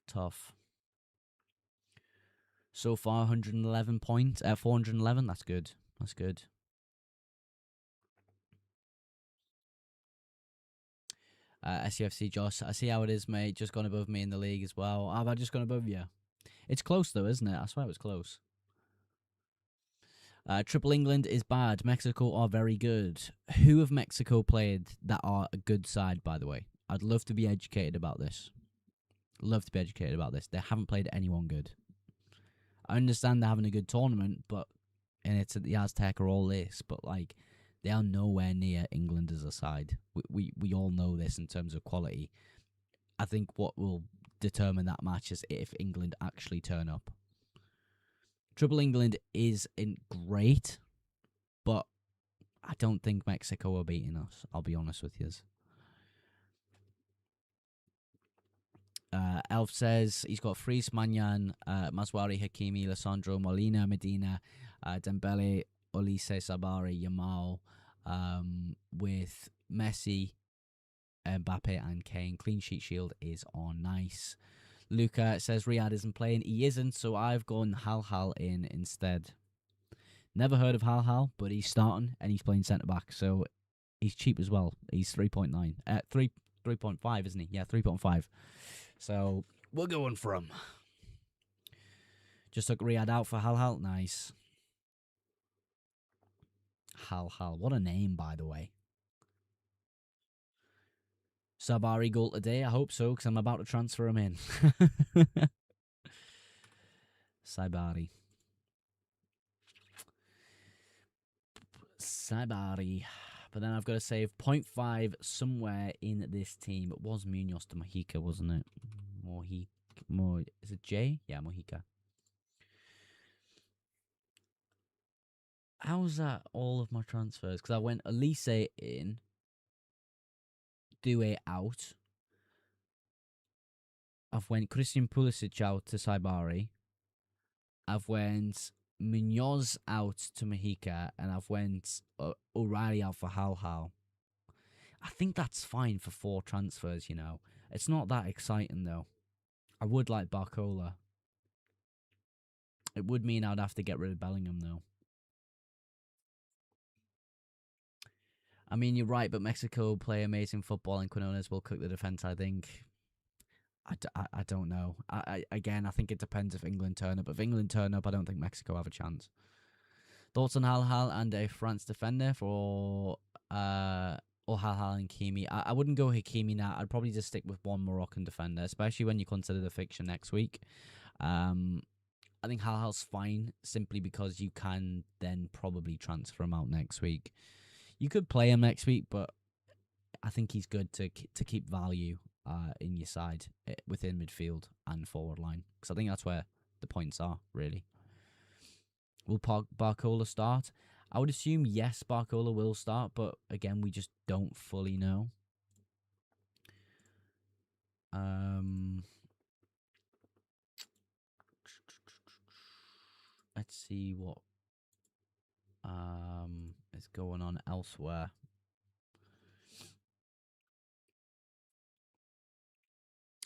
Tough. So far, 111 points. 411. That's good. That's good. SCFC Josh, I see how it is, mate. Just gone above me in the league as well. Have I just gone above you? It's close though, isn't it? I swear it was close. Triple England is bad. Mexico are very good. Who have Mexico played that are a good side, by the way? I'd love to be educated about this. Love to be educated about this. They haven't played anyone good. I understand they're having a good tournament, and it's at the Aztec or all this, but like they are nowhere near England as a side. We all know this in terms of quality. I think what will determine that match is if England actually turn up. Triple England isn't great, but I don't think Mexico are beating us. I'll be honest with you. Elf says he's got Fries, Manyan, Maswari, Hakimi, Lissandro, Molina, Medina, Dembele, Olise, Sabari, Yamal, with Messi, Mbappe, and Kane. Clean sheet shield is on. Nice. Luca says Riyadh isn't playing. He isn't, so I've gone Hal in instead. Never heard of Hal, but he's starting and he's playing centre back, so he's cheap as well. He's 3.9. 3.5, isn't he? Yeah, 3.5. So we're going for him. Just took Riyadh out for Hal. Nice. Hal. What a name, by the way. Sabari goal today? I hope so, because I'm about to transfer him in. Sabari. But then I've got to save 0.5 somewhere in this team. It was Munoz to Mojica, wasn't it? Is it J? Yeah, Mojica. How's that all of my transfers? Because I went Elise in, Doué out. I've went Christian Pulisic out to Saibari. I've went Munoz out to Mojica, and I've went O'Reilly out for Hal. I think that's fine for 4 transfers, you know. It's not that exciting, though. I would like Barcola. It would mean I'd have to get rid of Bellingham, though. I mean, you're right, but Mexico play amazing football, and Quinones will cook the defence, I think. I don't know. Again, I think it depends if England turn up. If England turn up, I don't think Mexico have a chance. Thoughts on Hal and a France defender or Hal and Hakimi? I wouldn't go Hakimi now. I'd probably just stick with one Moroccan defender, especially when you consider the fixture next week. I think Hal's fine simply because you can then probably transfer him out next week. You could play him next week, but I think he's good to keep value in your side within midfield and forward line, because I think that's where the points are, really. Will Barcola start? I would assume yes, Barcola will start, but again, we just don't fully know. Let's see what is going on elsewhere.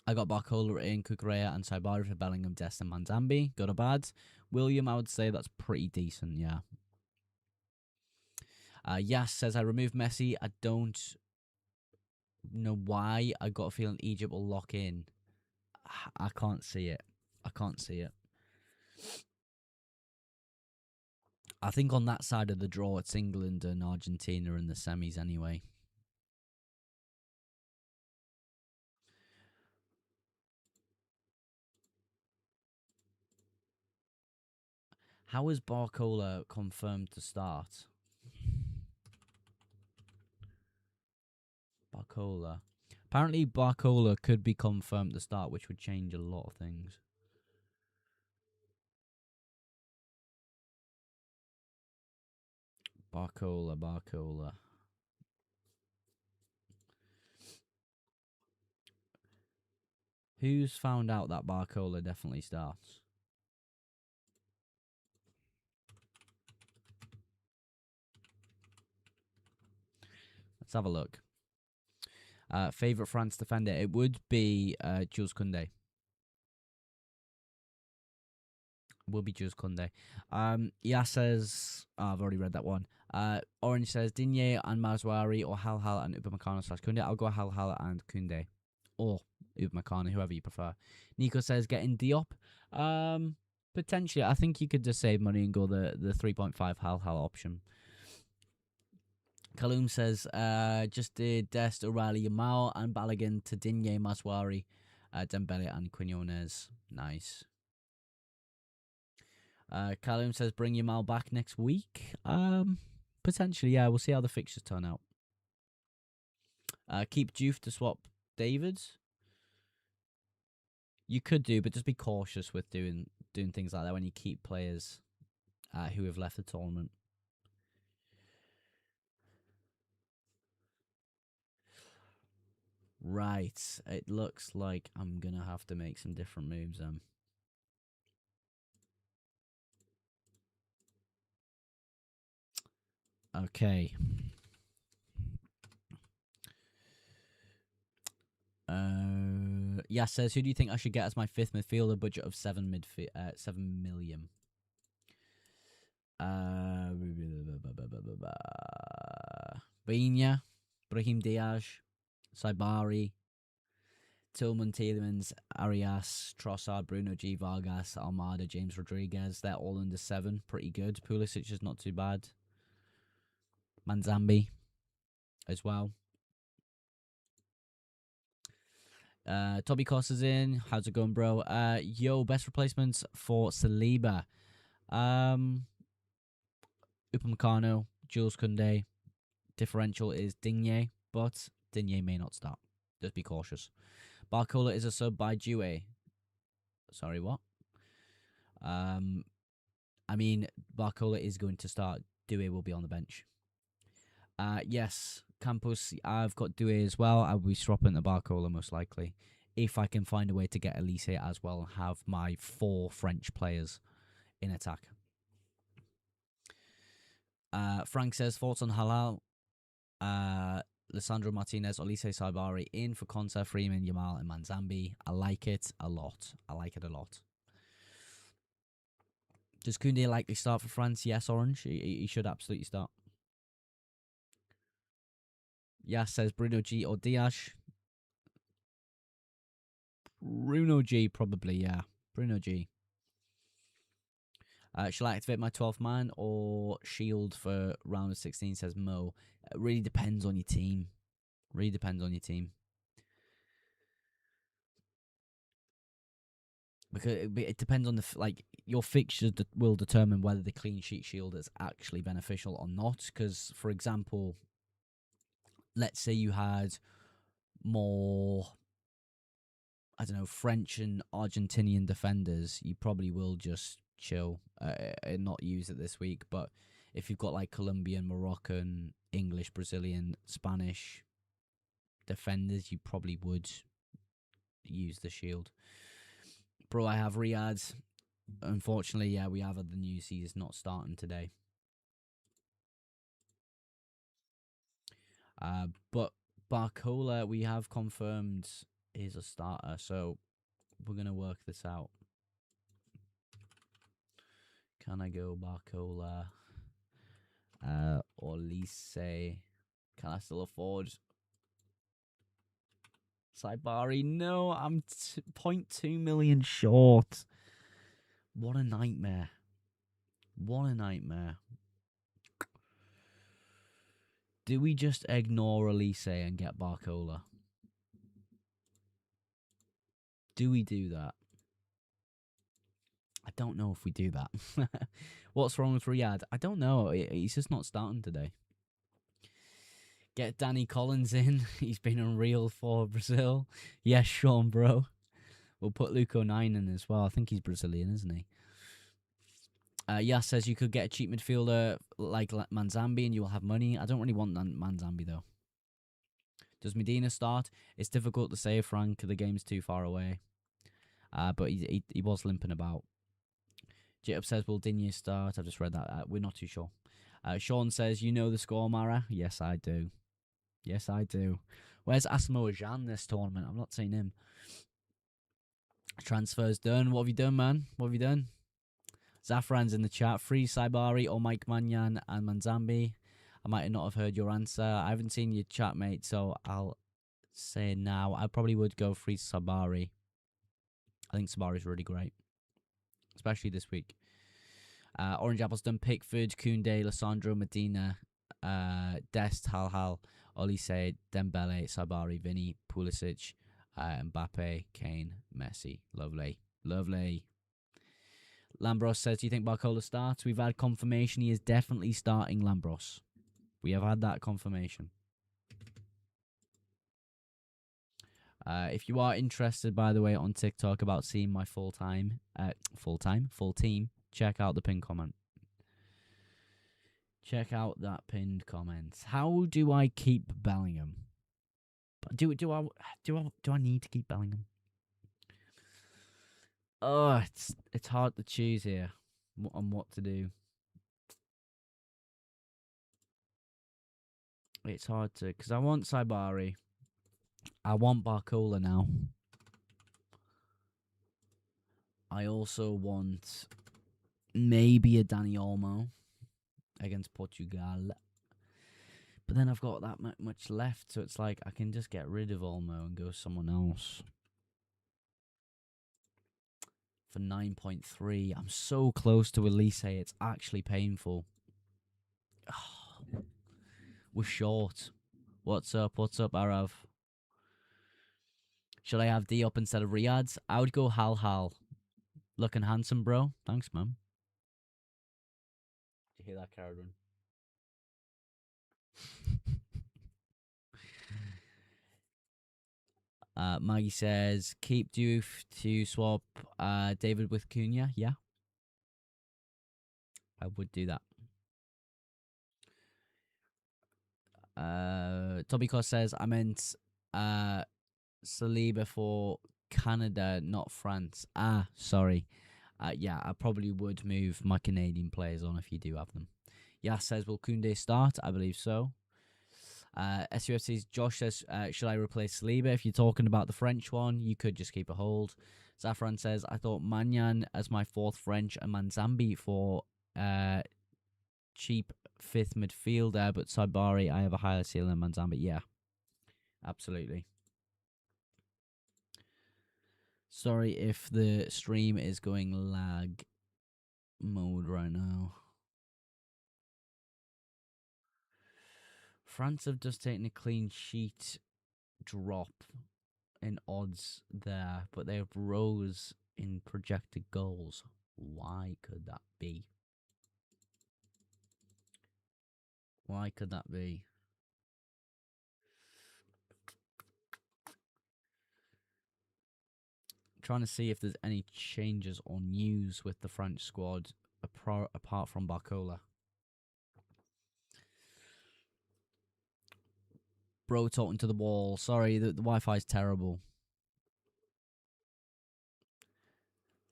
I got Barcola in, Kukurea and Saibari for Bellingham, Dest and Manzambi. Good or bad? William, I would say that's pretty decent, yeah. Yas says, I removed Messi. I don't know why. I got a feeling Egypt will lock in. I can't see it. I can't see it. I think on that side of the draw, it's England and Argentina in the semis anyway. How is Barcola confirmed to start? Barcola. Apparently, Barcola could be confirmed to start, which would change a lot of things. Barcola. Who's found out that Barcola definitely starts? Let's have a look. Favorite France defender? It would be Jules Koundé. Will be Jules Koundé. Says, I've already read that one. Orange says Digne and Mazwari or Hal and Upamecano / Koundé. I'll go Hal and Koundé. Or Upamecano, whoever you prefer. Nico says getting Diop. Potentially, I think you could just save money and go the 3.5 Hal option. Kaloum says, just did Dest, O'Reilly, Yamal, and Balogun to Digne, Maswari, Dembele, and Quinones. Nice. Kaloum says, bring Yamal back next week. Potentially, yeah. We'll see how the fixtures turn out. Keep Juve to swap Davids. You could do, but just be cautious with doing things like that when you keep players who have left the tournament. Right. It looks like I'm going to have to make some different moves. Okay. Says, who do you think I should get as my fifth midfielder? Budget of 7 million. Bina, Brahim Diaz, Saibari, Tillman, Tielemans, Arias, Trossard, Bruno G, Vargas, Almada, James Rodriguez. They're all under 7. Pretty good. Pulisic is not too bad. Manzambi as well. Toby Costa's in. How's it going, bro? Best replacements for Saliba. Upamecano, Jules Koundé. Differential is Digne, but Digne may not start. Just be cautious. Barcola is a sub by Due. Sorry, what? Barcola is going to start. Due will be on the bench. Yes, Campos. I've got Due as well. I will be swapping the Barcola most likely. If I can find a way to get Elise as well and have my 4 French players in attack. Frank says, thoughts on Halal? Lissandro Martinez, Olise Saibari in for Konsa, Freeman, Yamal, and Manzambi. I like it a lot. Does Koundé likely start for France? Yes, Orange. He should absolutely start. Yes, says Bruno G or Diaz. Bruno G, probably, yeah. Bruno G. Shall I activate my 12th man or shield for round of 16, says Mo. It really depends on your team. Because it depends on your fixtures will determine whether the clean sheet shield is actually beneficial or not. Because, for example, let's say you had more, I don't know, French and Argentinian defenders, you probably will just chill and not use it this week. But if you've got like Colombian, Moroccan, English, Brazilian, Spanish defenders, you probably would use the shield. Bro, I have Riyadh. Unfortunately, yeah, we have had the news he's not starting today. But Barcola, we have confirmed is a starter, so we're going to work this out. Can I go Barcola? Or Lise? Can I still afford Saibari? No, I'm 0.2 million short. What a nightmare. What a nightmare. Do we just ignore Elise and get Barcola? Do we do that? I don't know if we do that. What's wrong with Riyadh? I don't know. He's just not starting today. Get Danny Collins in. He's been unreal for Brazil. Yes, Sean, bro. We'll put Luco 9 in as well. I think he's Brazilian, isn't he? Yas says you could get a cheap midfielder like Manzambi and you will have money. I don't really want Manzambi, though. Does Medina start? It's difficult to say, Frank. The game's too far away. But he was limping about. Jitub says, will Digne start? I've just read that. We're not too sure. Sean says, you know the score, Mara? Yes, I do. Yes, I do. Where's Asamoah Gyan this tournament? I'm not seeing him. Transfers done. What have you done, man? What have you done? Zafran's in the chat. Free Saibari or Mike Manyan and Manzambi. I might not have heard your answer. I haven't seen your chat, mate, so I'll say now. I probably would go free Sabari. I think Sabari's really great, especially this week. Orange Apple's done. Pickford, Koundé, Lissandro, Medina, Dest, Hal, Olise, Dembele, Sabari, Vinny, Pulisic, Mbappe, Kane, Messi. Lovely. Lovely. Lambros says, do you think Barcola starts? We've had confirmation he is definitely starting, Lambros. We have had that confirmation. If you are interested, by the way, on TikTok about seeing my full team, check out the pinned comment. Check out that pinned comment. How do I keep Bellingham? Do I need to keep Bellingham? Oh, it's hard to choose here on what to do. It's hard to, because I want Saibari. I want Barcola now. I also want maybe a Dani Olmo against Portugal. But then I've got that much left, so it's like I can just get rid of Olmo and go someone else. For 9.3. I'm so close to Elise. It's actually painful. Oh, we're short. What's up? What's up, Arav? Should I have D up instead of Riyadh? I would go Hal. Looking handsome, bro. Thanks, man. Did you hear that, Caradon? Maggie says, keep Diouf to swap David with Cunha. Yeah. I would do that. Tobiko says, I meant Saliba for Canada, not France. Sorry. Yeah, I probably would move my Canadian players on if you do have them. Yas says, will Koundé start? I believe so. SUFC's Josh says, should I replace Saliba? If you're talking about the French one, you could just keep a hold. Zafran says, I thought Magnan as my fourth French and Manzambi for cheap fifth midfielder, but Saibari, I have a higher ceiling than Manzambi. Yeah, absolutely. Sorry if the stream is going lag mode right now. France have just taken a clean sheet drop in odds there, but they have rose in projected goals. Why could that be? Why could that be? Trying to see if there's any changes or news with the French squad apart from Barcola. Bro talking to the wall. Sorry, the Wi-Fi is terrible.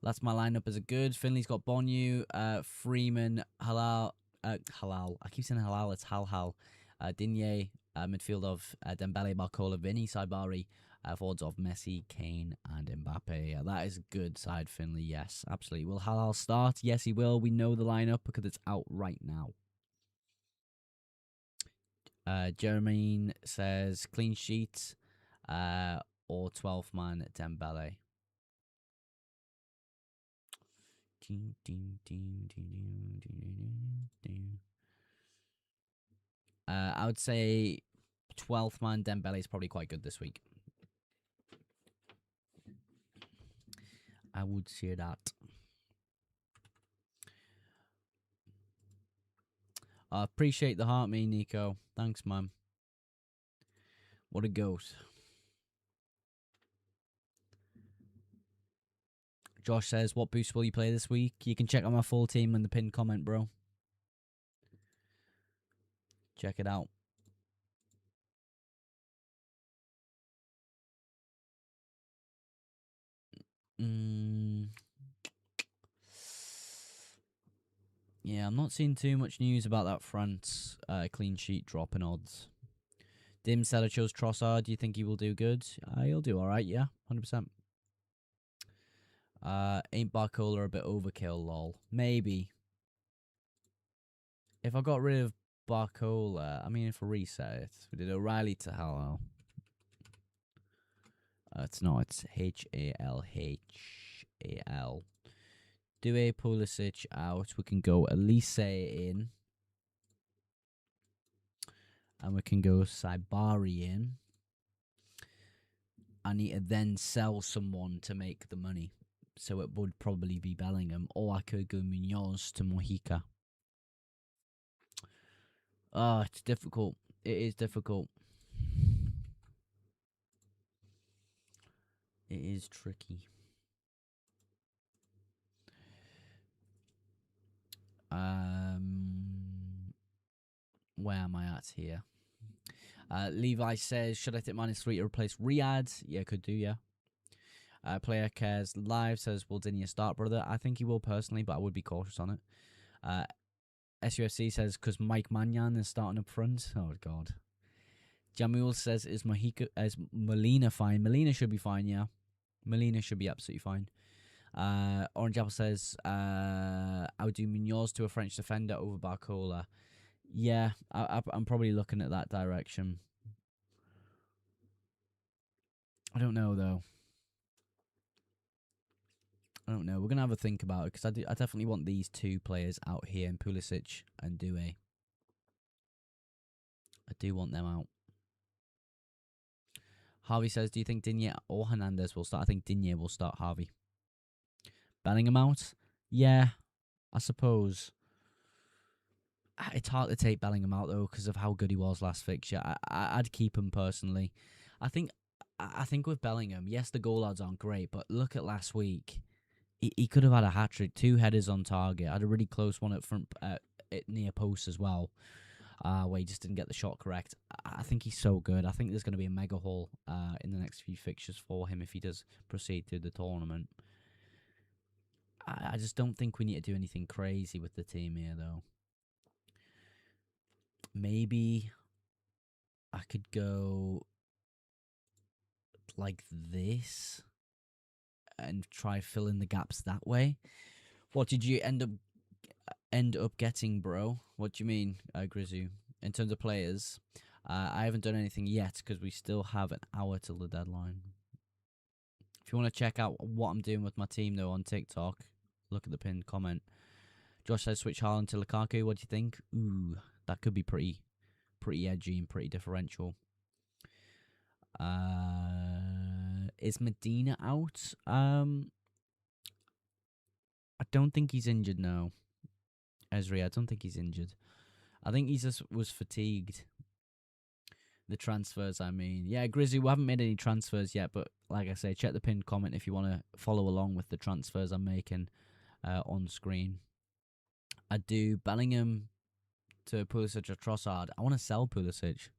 That's my lineup. Is it good? Finley's got Bonu, Freeman, Halal. Halal. I keep saying Halal. It's Hal. Digne, midfield of Dembele, Barcola, Vinny, Saibari, forwards of Messi, Kane, and Mbappe. That is a good side, Finley. Yes, absolutely. Will Halal start? Yes, he will. We know the lineup because it's out right now. Jermaine says clean sheet or 12-man Dembele. I would say 12th man Dembele is probably quite good this week. I would say that. I appreciate the heart, me, Nico. Thanks, man. What a ghost. Josh says, what boost will you play this week? You can check out my full team in the pinned comment, bro. Check it out. Yeah, I'm not seeing too much news about that France clean sheet dropping odds. Dim Seller chose Trossard. Do you think he will do good? He'll do all right, yeah, 100%. Ain't Barcola a bit overkill, lol? Maybe. If I got rid of Barcola, I mean, if I reset it, we did O'Reilly to Hallow. It's not, it's Halhal. Do a Pulisic out. We can go Elise in. And we can go Saibari in. I need to then sell someone to make the money. So it would probably be Bellingham. Or I could go Munoz to Mojica. It's difficult. It is difficult. It is tricky. Where am I at here? Levi says, should I take -3 to replace Riyadh? Yeah, could do, yeah. Player Cares Live says, will Digne start, brother? I think he will personally, but I would be cautious on it. SUFC says, because Mike Mannion is starting up front. Oh, God. Jamul says, is Molina fine? Molina should be fine, yeah. Molina should be absolutely fine. Orange Apple says, I would do Munoz to a French defender over Barcola. Yeah, I'm probably looking at that direction. I don't know, though. I don't know. We're going to have a think about it, because I definitely want these two players out here, in Pulisic and Doué. I do want them out. Harvey says, do you think Digne or Hernandez will start? I think Digne will start Harvey. Bellingham out? Yeah, I suppose. It's hard to take Bellingham out, though, because of how good he was last fixture. I'd keep him personally. I think with Bellingham, yes, the goal odds aren't great, but look at last week. He could have had a hat-trick, 2 headers on target. Had a really close one at front, near post as well, where he just didn't get the shot correct. I think he's so good. I think there's going to be a mega haul in the next few fixtures for him if he does proceed through the tournament. I just don't think we need to do anything crazy with the team here, though. Maybe I could go like this and try fill in the gaps that way. What did you end up getting, bro? What do you mean, Grizzu? In terms of players, I haven't done anything yet because we still have an hour till the deadline. If you want to check out what I'm doing with my team, though, on TikTok, look at the pinned comment. Josh says switch Haaland to Lukaku. What do you think? Ooh, that could be pretty edgy and pretty differential. Is Medina out? I don't think he's injured now. Ezri, I don't think he's injured. I think he just was fatigued. The transfers, I mean. Yeah, Grizzly, we haven't made any transfers yet, but like I say, check the pinned comment if you want to follow along with the transfers I'm making on screen. I do Bellingham to Pulisic or Trossard. I want to sell Pulisic.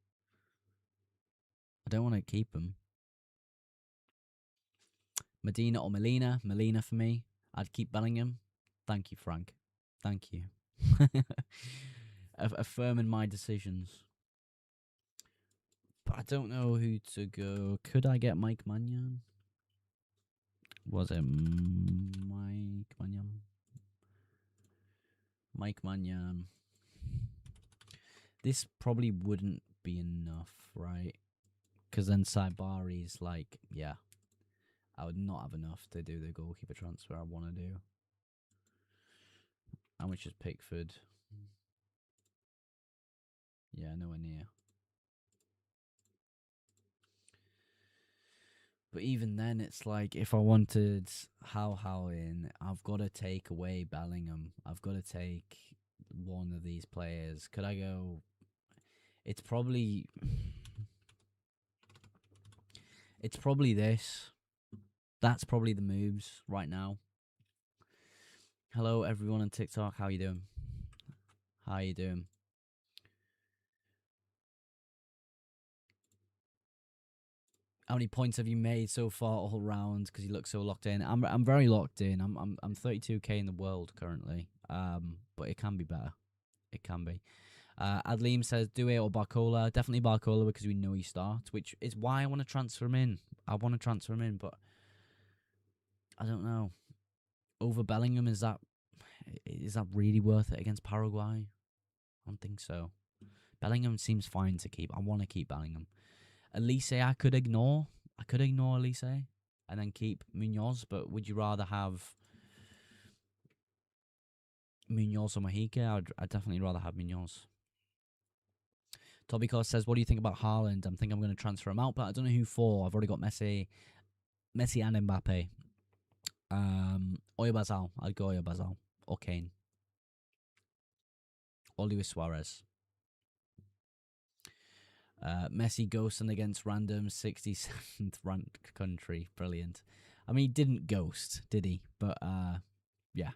I don't want to keep him. Medina or Molina. Molina for me. I'd keep Bellingham. Thank you, Frank. Thank you. Affirming my decisions. But I don't know who to go. Could I get Mike Mannion? Was it Mike Mannion? Mike Mannion. This probably wouldn't be enough, right? Because then Saibari's like, yeah. I would not have enough to do the goalkeeper transfer I want to do. How much is Pickford? Yeah, nowhere near. But even then, it's like if I wanted How in, I've got to take away Bellingham. I've got to take one of these players. Could I go? It's probably this. That's probably the moves right now. Hello, everyone on TikTok. How you doing? How you doing? How many points have you made so far all round? Because you look so locked in. I'm very locked in. I'm 32k in the world currently. But it can be better. It can be. Adleem says Due or Barcola. Definitely Barcola because we know he starts, which is why I want to transfer him in. I want to transfer him in, but I don't know. Over Bellingham, is that really worth it against Paraguay? I don't think so. Bellingham seems fine to keep. I want to keep Bellingham. Elise, I could ignore. Elise and then keep Munoz, but would you rather have Munoz or Mojica? I'd definitely rather have Munoz. Toby says, what do you think about Haaland? I'm going to transfer him out, but I don't know who for. I've already got Messi and Mbappe. Oyabazal. I'd go Oyabazal. Or Kane. Or Luis Suarez. Messi ghosting against random 67th ranked country. Brilliant. I mean, he didn't ghost, did he? But, yeah.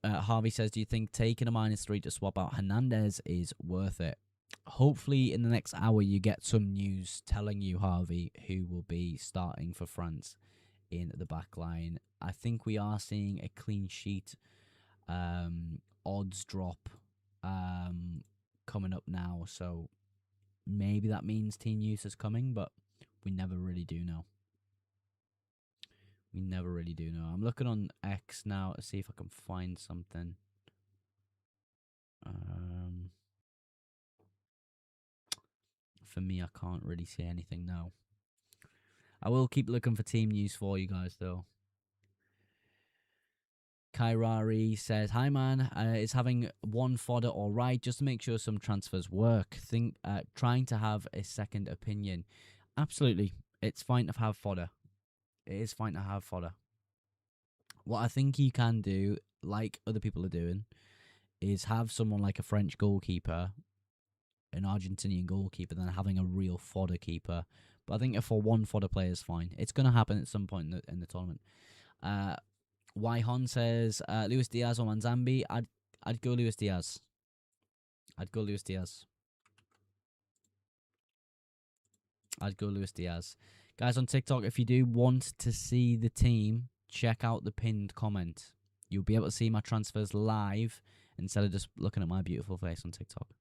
Harvey says, do you think taking a -3 to swap out Hernandez is worth it? Hopefully in the next hour you get some news telling you, Harvey, who will be starting for France in the back line. I think we are seeing a clean sheet odds drop coming up now, so maybe that means team use is coming, but we never really do know. I'm looking on X now to see if I can find something. For me, I can't really see anything now. I will keep looking for team news for you guys, though. Kairari says, hi man, is having one fodder all right, just to make sure some transfers work. Trying to have a second opinion. Absolutely. It's fine to have fodder. It is fine to have fodder. What I think you can do, like other people are doing, is have someone like a French goalkeeper, an Argentinian goalkeeper, then having a real fodder keeper. But I think if for one fodder player is fine. It's going to happen at some point in the tournament. Wyhon says Luis Diaz or Manzambi. I'd go Luis Diaz. I'd go Luis Diaz. Guys on TikTok, if you do want to see the team, check out the pinned comment. You'll be able to see my transfers live instead of just looking at my beautiful face on TikTok.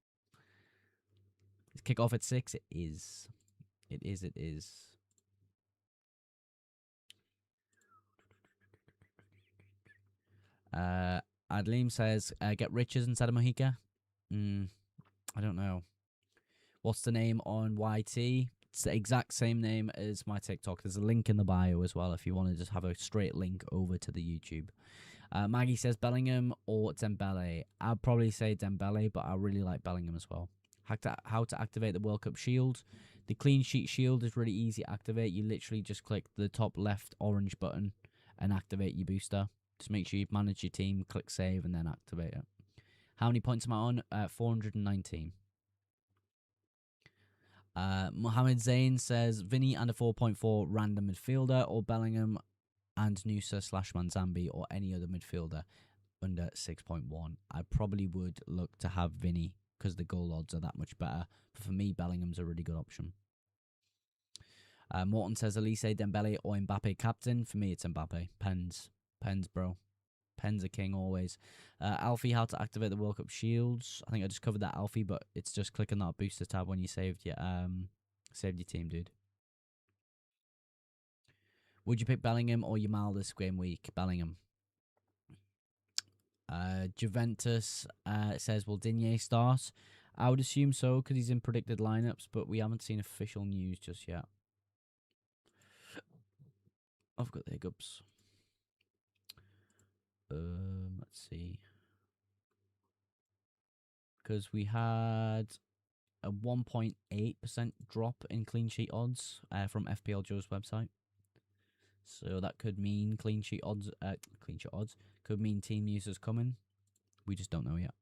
Is kick off at 6? It is. It is. Adleem says, get Richards instead of Mojica. I don't know. What's the name on YT? It's the exact same name as my TikTok. There's a link in the bio as well if you want to just have a straight link over to the YouTube. Maggie says Bellingham or Dembele. I'd probably say Dembele, but I really like Bellingham as well. How to activate the World Cup shield. The clean sheet shield is really easy to activate. You literally just click the top left orange button and activate your booster. Just make sure you've managed your team, click save, and then activate it. How many points am I on? 419. Mohammed Zain says Vinny and a 4.4 random midfielder, or Bellingham and Nusa/Manzambi or any other midfielder under 6.1. I probably would look to have Vinny because the goal odds are that much better. But for me, Bellingham's a really good option. Morton says Elise, Dembele or Mbappe captain. For me, it's Mbappe. Pens, bro. Pens are king always. Alfie, how to activate the World Cup shields. I think I just covered that, Alfie, but it's just clicking that booster tab when you saved your team, dude. Would you pick Bellingham or Yamal this game week? Bellingham. Juventus says, will Digne start? I would assume so because he's in predicted lineups, but we haven't seen official news just yet. I've got the hiccups. Let's see. Because we had a 1.8% drop in clean sheet odds from FPL Joe's website. So that could mean clean sheet odds could mean team users coming. We just don't know yet.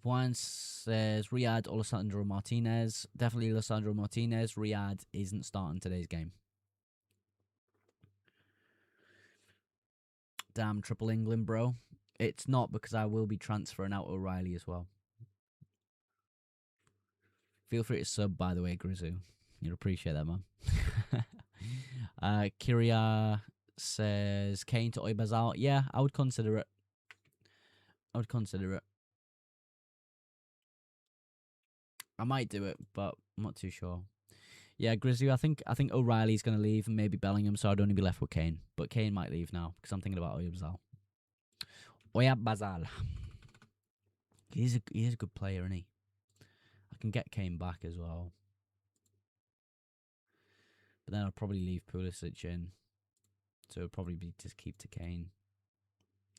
Juan says Riyad or Lisandro Martinez. Definitely Lisandro Martinez. Riyad isn't starting today's game. Damn, triple England, bro. It's not, because I will be transferring out O'Reilly as well. Feel free to sub, by the way, Grizu. You'd appreciate that, man. Kyria says Kane to Oybazal. Yeah, I would consider it. I might do it, but I'm not too sure. Yeah, Grizzly, I think O'Reilly's going to leave and maybe Bellingham, so I'd only be left with Kane. But Kane might leave now because I'm thinking about Oybazal. Oybazal. He is a good player, isn't he? I can get Kane back as well. But then I'll probably leave Pulisic in. So it'll probably be just keep to Kane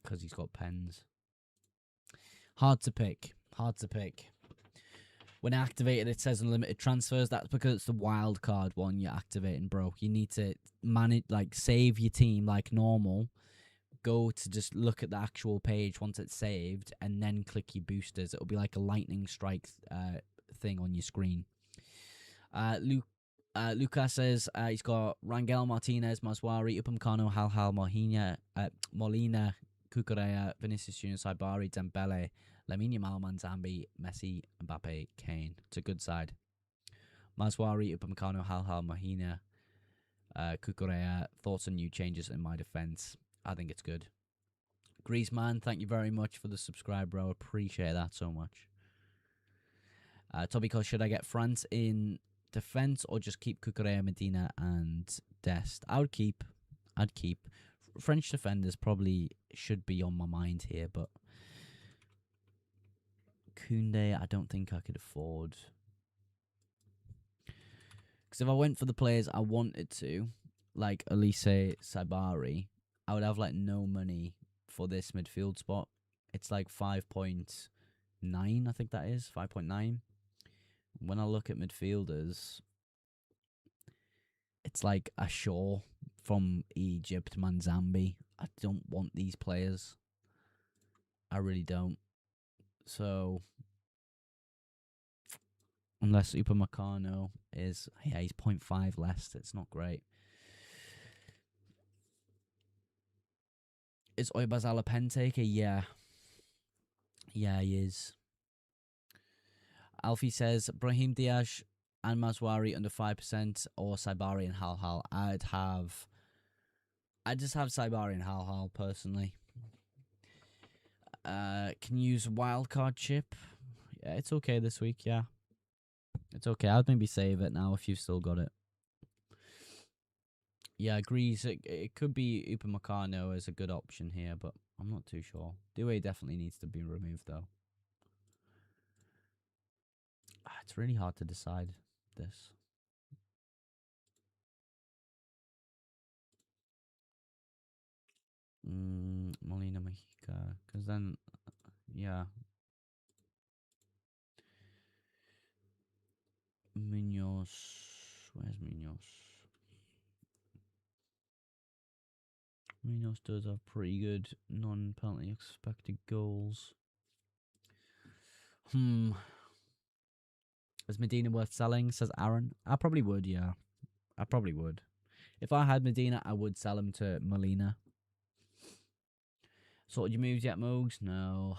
because he's got pens. Hard to pick. When activated, it says unlimited transfers. That's because it's the wild card one you're activating, bro. You need to manage, save your team like normal. Go to just look at the actual page once it's saved, and then click your boosters. It'll be like a lightning strike thing on your screen. Lucas says he's got Rangel, Martinez, Maswari, Upamecano, Halhal, Molina, Cucurella, Vinicius Junior, Saibari, Dembele, Lamine Yamal, Manzambi, Messi, Mbappe, Kane. It's a good side. Maswari, Upamecano, Halhal, Mahina, Cucurella. Thoughts on new changes in my defence? I think it's good. Griezmann, thank you very much for the subscribe, bro. Appreciate that so much. Tobico, should I get France in defence or just keep Cucurella, Medina, and Dest? I'd keep. French defenders probably should be on my mind here, but Koundé, I don't think I could afford. Because if I went for the players I wanted to, like Elise, Sabari, I would have no money for this midfield spot. It's 5.9, I think that is 5.9. When I look at midfielders, it's like a Shaw from Egypt, Manzambi. I don't want these players. I really don't. So, unless Upamecano is, he's 0.5 less. It's not great. Is Oybazal a pen taker? Yeah. Yeah, he is. Alfie says, Brahim Diaz and Maswari under 5% or Saibari and Halhal. I'd just have Saibari and Halhal personally. Can use wildcard chip. Yeah, it's okay this week, yeah. It's okay. I'd maybe save it now if you've still got it. Yeah, agrees. It could be Upamecano as a good option here, but I'm not too sure. Doué definitely needs to be removed, though. It's really hard to decide this. Molina Mexica. Because then, yeah. Munoz. Where's Munoz? Munoz does have pretty good non-penalty expected goals. Is Medina worth selling? Says Aaron. I probably would, yeah. I probably would. If I had Medina, I would sell him to Molina. Sorted your moves yet, Mogs? No.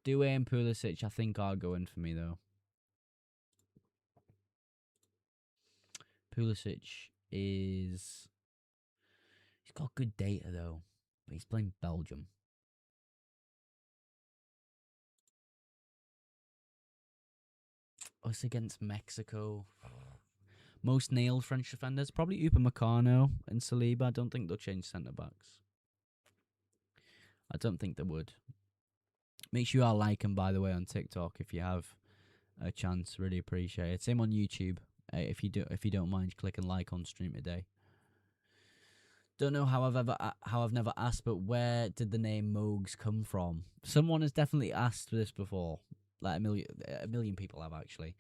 Doué and Pulisic, I think, are going for me, though. Pulisic is... He's got good data, though. But he's playing Belgium. Us against Mexico. Most nailed French defenders, probably Upamecano and Saliba. I don't think they'll change centre-backs. I don't think they would. Make sure you like them, by the way, on TikTok if you have a chance. Really appreciate it. Same on YouTube. If you don't mind clicking like on stream today. Don't know how I've never asked, but where did the name Mogs come from? Someone has definitely asked this before. Like a million people have actually.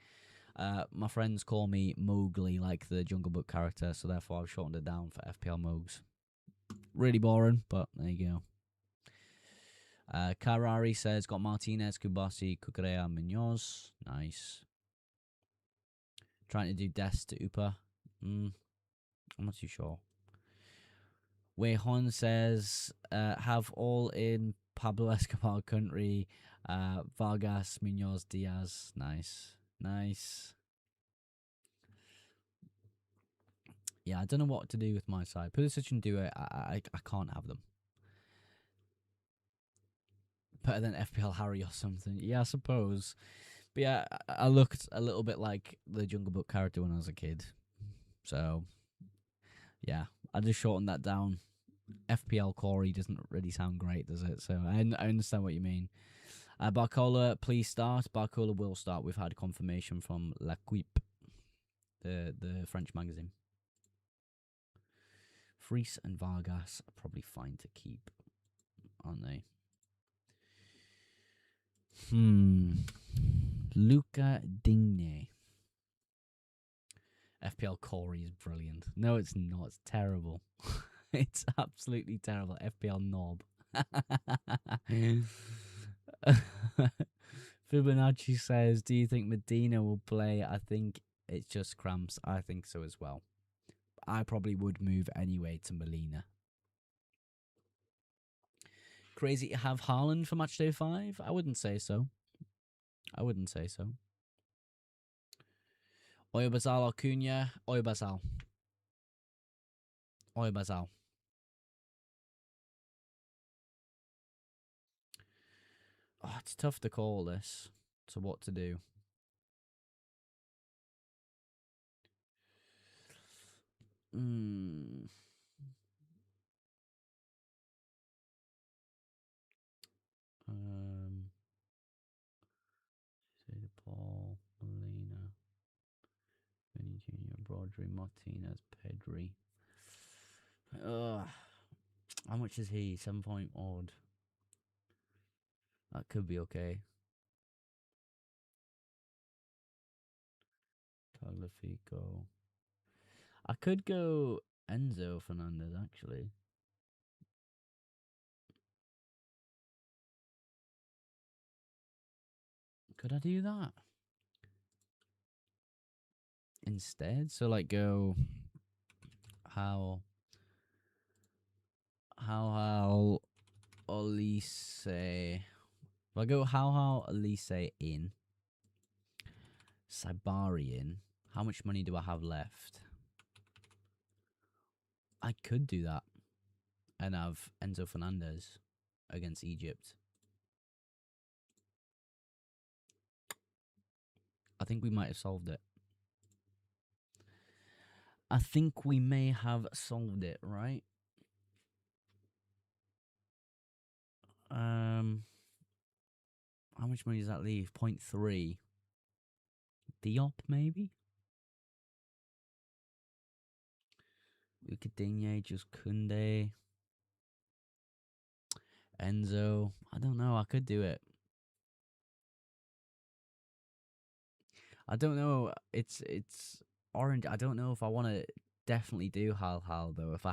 My friends call me Mowgli, like the Jungle Book character, so therefore I've shortened it down for FPL Mogs. Really boring, but there you go. Karari says, got Martinez, Kubasi, Kukurea, Munoz. Nice. Trying to do Des to Upa. I'm not too sure. Wei Hon says, have all in Pablo Escobar country. Vargas, Munoz, Diaz. Nice. Nice. Yeah, I don't know what to do with my side. Pulisic and Due, I can't have them. Better than FPL Harry or something. Yeah, I suppose. But yeah, I looked a little bit like the Jungle Book character when I was a kid. So, yeah, I just shortened that down. FPL Corey doesn't really sound great, does it? So I understand what you mean. Barcola, please start. Barcola will start. We've had confirmation from L'Equipe, the French magazine. Fries and Vargas are probably fine to keep, aren't they? Luca Digne. FPL Corey is brilliant. No, it's not. It's terrible. It's absolutely terrible. FPL knob. Fibonacci says, do you think Medina will play? I think it's just cramps. I think so as well. I probably would move anyway to Molina. Crazy to have Haaland for matchday 5? I wouldn't say so. I wouldn't say so. Oyabazal or Cunha? Oyabazal. Oyabazal. Oh, it's tough to call this. So what to do? Say Paul, Molina, Vinny Jr., Brodry, Martinez, Pedri. How much is he? 7 point odd. That could be okay. Tagliafico. I could go Enzo Fernandez, actually. Could I do that? Instead? So, like, go... How Olise... If I go how Olise in... Saibari in... How much money do I have left? I could do that. And have Enzo Fernandez against Egypt. I think we might have solved it. I think we may have solved it, right? How much money does that leave? 0.3. Diop, maybe? Ukadigne, just Kunde. Enzo. I don't know. I could do it. I don't know. It's orange. I don't know if I want to definitely do Hal though. If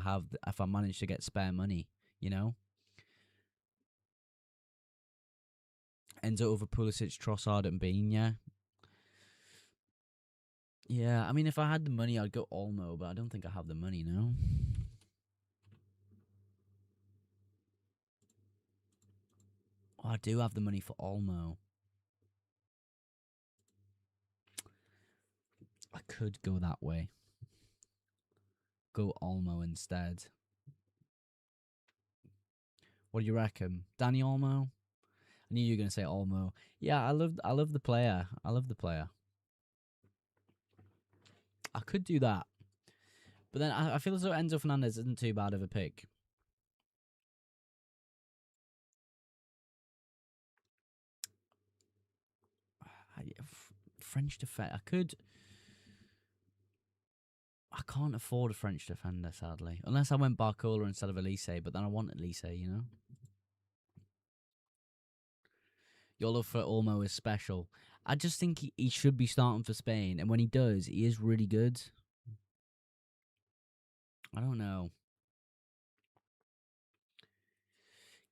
I manage to get spare money, you know. Enzo over Pulisic, Trossard, and Bean. Yeah. I mean, if I had the money, I'd go Olmo, but I don't think I have the money now. Oh, I do have the money for Olmo. I could go that way. Go Olmo instead. What do you reckon? Danny Olmo? I knew you were going to say Olmo. Yeah, I love the player. I love the player. I could do that. But then I feel as though Enzo Fernandez isn't too bad of a pick. French defense. I could. I can't afford a French defender, sadly. Unless I went Barcola instead of Elise, but then I want Elise, you know? Your love for Olmo is special. I just think he should be starting for Spain, and when he does, he is really good. I don't know.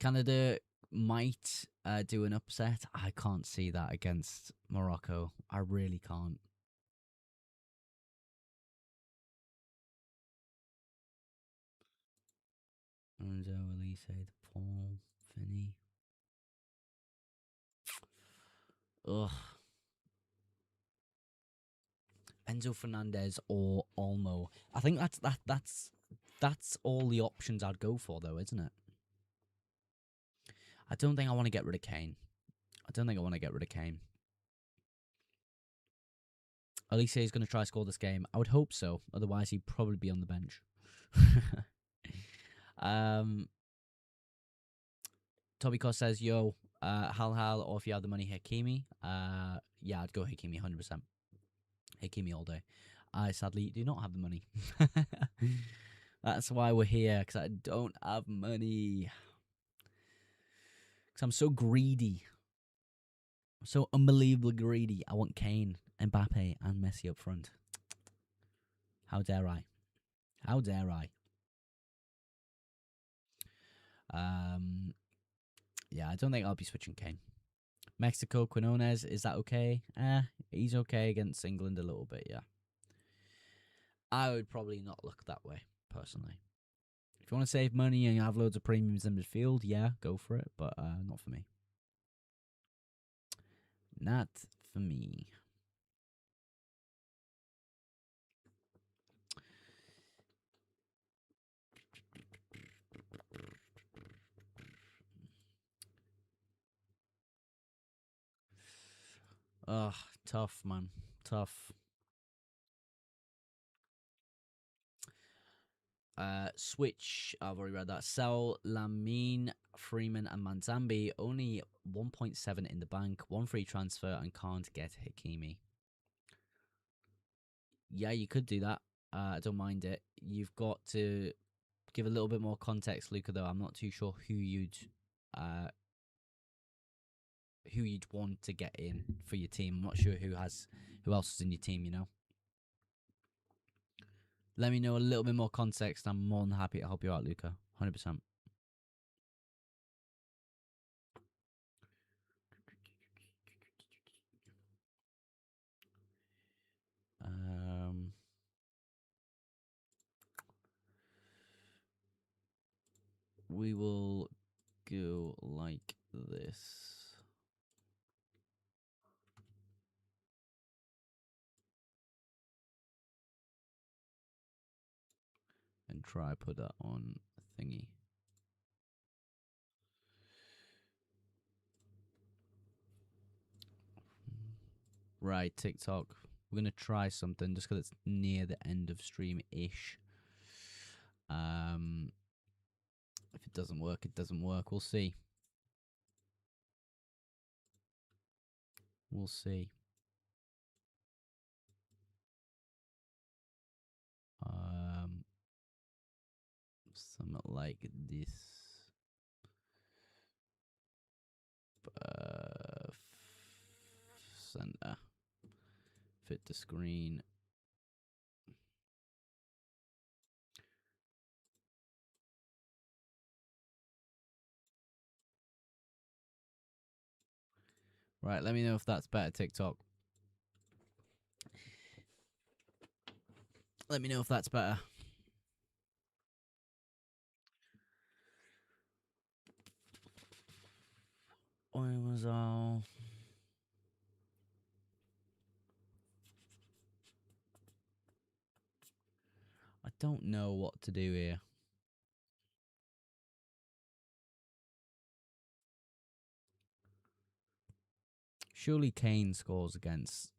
Canada might do an upset. I can't see that against Morocco. I really can't. Enzo, Elise, Paul, Finney. Ugh. Enzo Fernandez or Olmo. I think that's all the options I'd go for, though, isn't it? I don't think I want to get rid of Kane. I don't think I want to get rid of Kane. Elise is going to try to score this game. I would hope so. Otherwise, he'd probably be on the bench. Toby Cost says, yo, Hal, or if you have the money, Hakimi. Yeah, I'd go Hakimi 100%. Hakimi all day. I sadly do not have the money. That's why we're here, because I don't have money. Because I'm so greedy. I'm so unbelievably greedy. I want Kane, Mbappe, and Messi up front. How dare I? How dare I? Yeah, I don't think I'll be switching Kane. Mexico, Quinones, is that okay? He's okay against England a little bit, yeah. I would probably not look that way, personally. If you want to save money and you have loads of premiums in midfield, yeah, go for it, but not for me. Not for me. Ugh, tough, man. Tough. Switch, I've already read that. Sell Lamine, Freeman, and Manzambi. Only 1.7 in the bank. One free transfer and can't get Hakimi. Yeah, you could do that. I don't mind it. You've got to give a little bit more context, Luca, though. I'm not too sure who you'd want to get in for your team. I'm not sure who else is in your team, you know? Let me know a little bit more context. I'm more than happy to help you out, Luca. 100%. We will go like this. And try put that on thingy. Right, TikTok. We're going to try something just because it's near the end of stream-ish. If it doesn't work, it doesn't work. We'll see. We'll see. Something like this. Center. Fit the screen. Right, let me know if that's better, TikTok. Let me know if that's better. Where was all? I don't know what to do here. Surely Kane scores against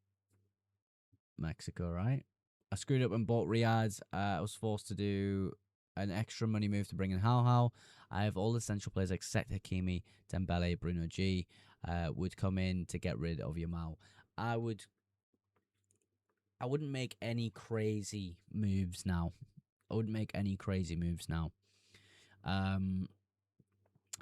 Mexico, right? I screwed up and bought Riyadh. I was forced to do an extra money move to bring in How. I have all essential players except Hakimi, Dembele, Bruno G. Would come in to get rid of Yamal. I would I wouldn't make any crazy moves now. Um,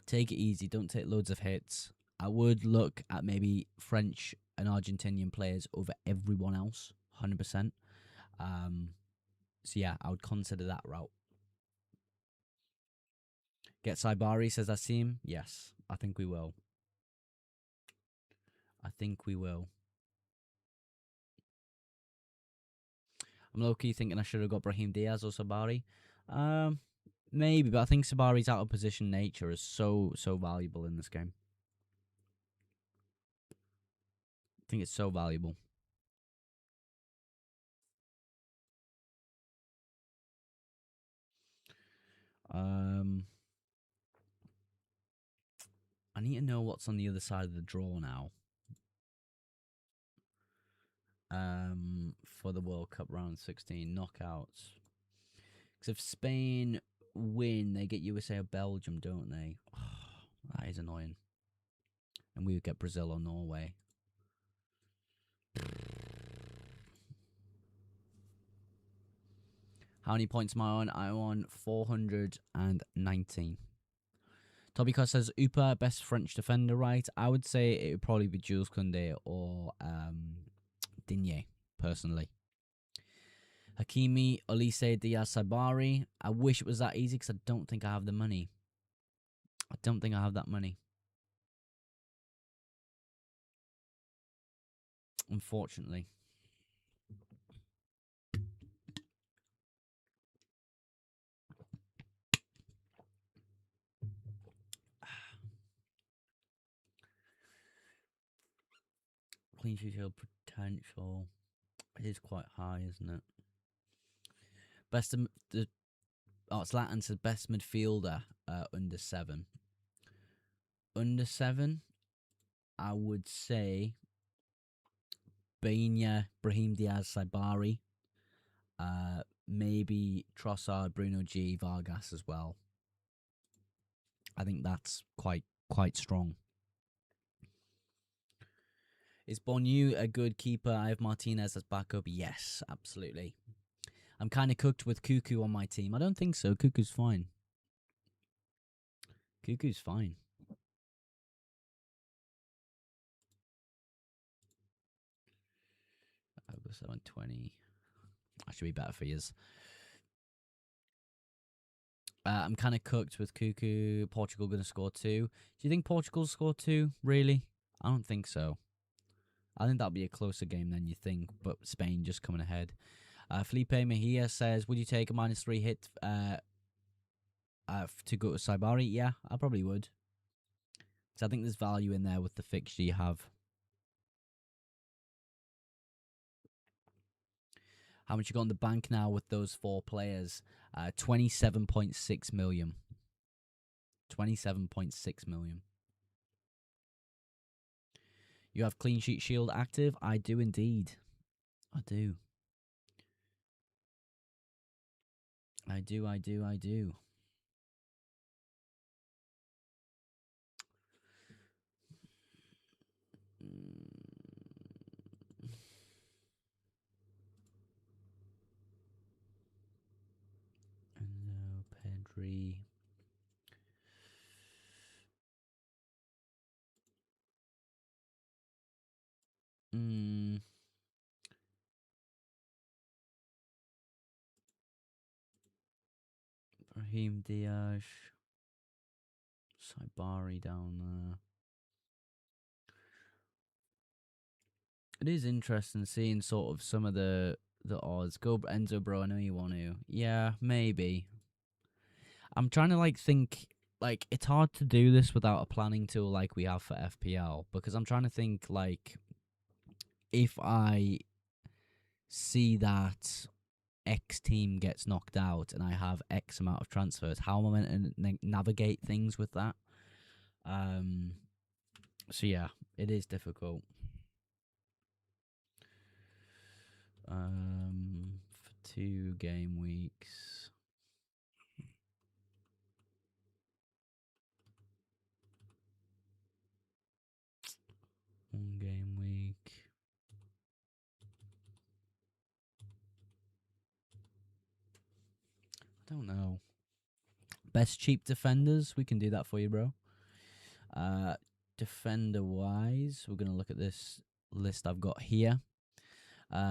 Take it easy. Don't take loads of hits. I would look at maybe French and Argentinian players over everyone else, 100%. So yeah, I would consider that route. Get Saibari, says Asim. Yes, I think we will. I think we will. I'm low-key thinking I should have got Brahim Diaz or Sabari. Maybe, but I think Sabari's out of position nature is so valuable in this game. I think it's so valuable. I need to know what's on the other side of the draw now. For the World Cup round 16 knockouts. Because if Spain win, they get USA or Belgium, don't they? Oh, that is annoying. And we would get Brazil or Norway. How many points am I on? I'm on 419. Tobika says, Upa, best French defender, right? I would say it would probably be Jules Koundé or Digne, personally. Hakimi, Olise, Diaz, Sabari. I wish it was that easy because I don't think I have the money. I don't think I have that money. Unfortunately. Clean sheet potential. It is quite high, isn't it? Best Zlatan says best midfielder under 7. Under 7, I would say Bainya, Brahim Diaz, Saibari. Maybe Trossard, Bruno G, Vargas as well. I think that's quite strong. Is Bonu a good keeper? I have Martinez as backup. Yes, absolutely. I'm kind of cooked with Cuckoo on my team. I don't think so. Cuckoo's fine. Cuckoo's fine. I'll go 720. I should be better for yours. I'm kind of cooked with Cuckoo. Portugal going to score 2. Do you think Portugal score 2? Really? I don't think so. I think that'll be a closer game than you think, but Spain just coming ahead. Felipe Mejia says, would you take a -3 hit to go to Saibari? Yeah, I probably would. Because I think there's value in there with the fixture you have. How much you got in the bank now with those 4 players? 27.6 million. 27.6 million. You have Clean Sheet Shield active? I do indeed. I do. I do. Enzo, Pedri. Brahim Diaz. Saibari down there. It is interesting seeing sort of some of the odds. Go Enzo, bro. I know you want to. Yeah, maybe. I'm trying to think. It's hard to do this without a planning tool like we have for FPL because I'm trying to think if I see that X team gets knocked out and I have X amount of transfers, how am I meant to navigate things with that? So yeah, it is difficult. For 2 game weeks. One game week. Best cheap defenders, we can do that for you, bro. Defender-wise, we're going to look at this list I've got here.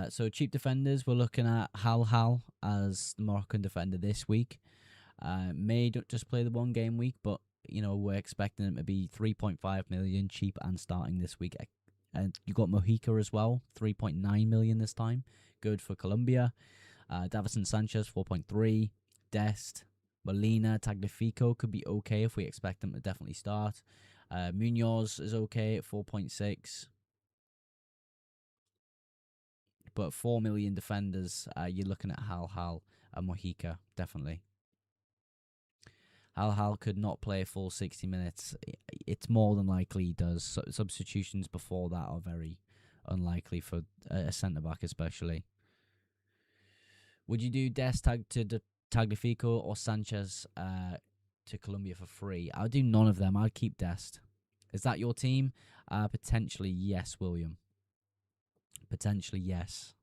So cheap defenders, we're looking at Hal as the Moroccan defender this week. May just play the 1 game week, but we're expecting him to be 3.5 million cheap and starting this week. And you got Mojica as well, 3.9 million this time. Good for Colombia. Davison Sanchez, 4.3. Dest, Molina, Tagliafico could be okay if we expect them to definitely start. Munoz is okay at 4.6. But 4 million defenders, you're looking at Hal and Mojica, definitely. Hal could not play a full 60 minutes. It's more than likely he does. Substitutions before that are very unlikely for a centre-back especially. Would you do Dest to Tagliafico or Sanchez to Colombia for free? I'll do none of them. I'd keep Dest. Is that your team? Potentially, yes, William. Potentially, yes.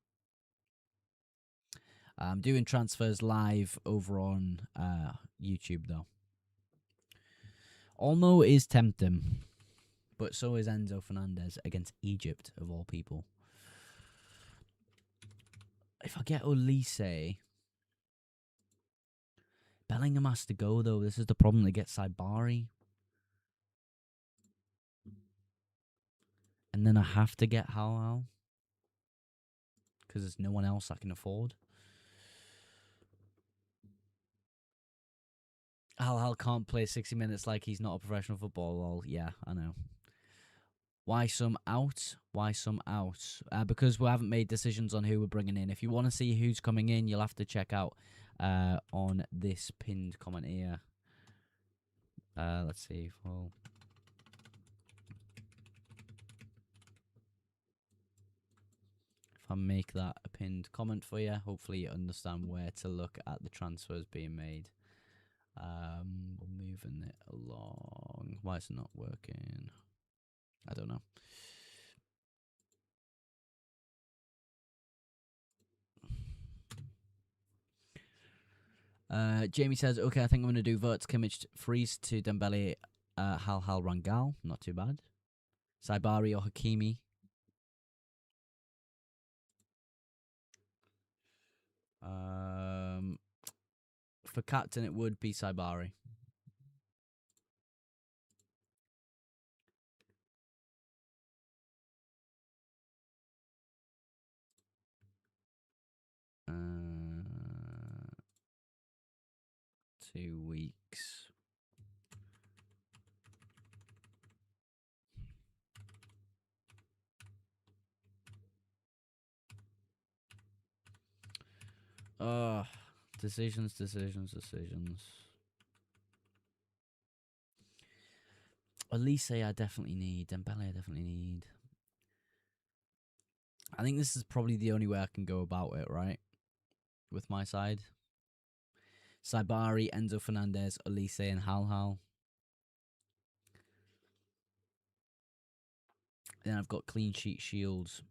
I'm doing transfers live over on YouTube, though. Olmo is tempting, but so is Enzo Fernandez against Egypt, of all people. If I get Olise, Bellingham has to go, though. This is the problem. They get Saibari. And then I have to get Hal because there's no one else I can afford. Hal can't play 60 minutes like he's not a professional footballer. Well, yeah, I know. Why some out? Because we haven't made decisions on who we're bringing in. If you want to see who's coming in, you'll have to check out on this pinned comment here. Let's see. Well, if I make that a pinned comment for you, hopefully you understand where to look at the transfers being made. We're moving it along. Why is it not working? I don't know. Jamie says, okay, I think I'm going to do Verts, Kimmich, Freeze to Dembele, Hal Rangal. Not too bad. Saibari or Hakimi. For captain, it would be Saibari. Uh, 2 weeks. Decisions. Olise, I definitely need. Dembele, I definitely need. I think this is probably the only way I can go about it, right? With my side. Saibari, Enzo Fernandez, Olise, and Hal. Then I've got clean sheet Shields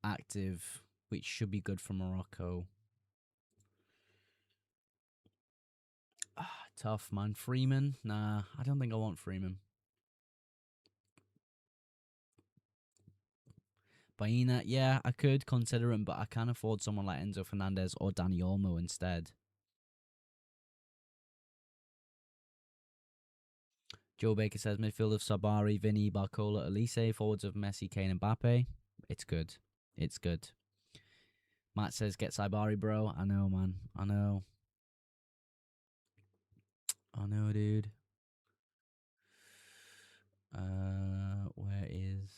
active, which should be good for Morocco. Tough, man. Freeman? Nah, I don't think I want Freeman. Baina? Yeah, I could consider him, but I can afford someone like Enzo Fernandez or Dani Olmo instead. Joe Baker says midfield of Sabari, Vinny, Barcola, Elise, forwards of Messi, Kane, and Mbappe. It's good. It's good. Matt says get Sabari, bro. I know, man. I know, dude. Where is...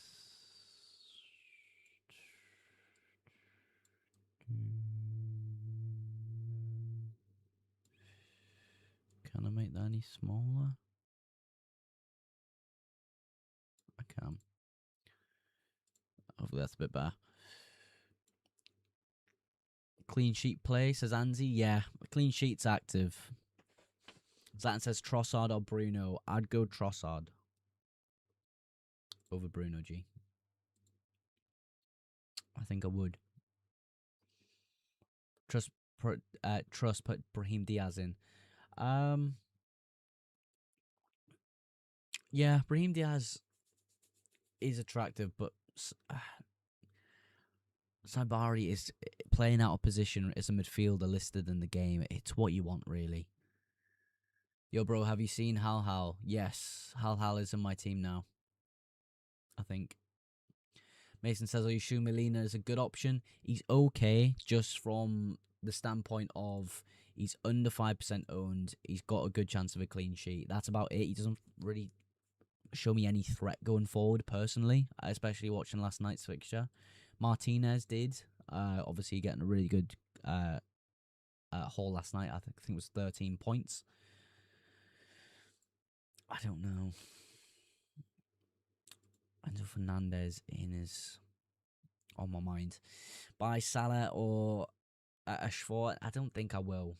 Can I make that any smaller? I can. Hopefully that's a bit better. Clean sheet play, says Anzi. Yeah, clean sheet's active. Zlatan says Trossard or Bruno. I'd go Trossard over Bruno G. I think I would. Trust put Brahim Diaz in. Yeah, Brahim Diaz is attractive, but Saibari is playing out of position as a midfielder listed in the game. It's what you want, really. Yo, bro, have you seen Hal Hal? Yes, Hal Hal is in my team now, I think. Mason says, are you sure Molina is a good option? He's okay, just from the standpoint of he's under 5% owned. He's got a good chance of a clean sheet. That's about it. He doesn't really show me any threat going forward, personally, especially watching last night's fixture. Martinez did. Obviously, getting a really good haul last night. I think it was 13 points. I don't know. Enzo Fernandez is on my mind. Buy Salah or Ashford? I don't think I will.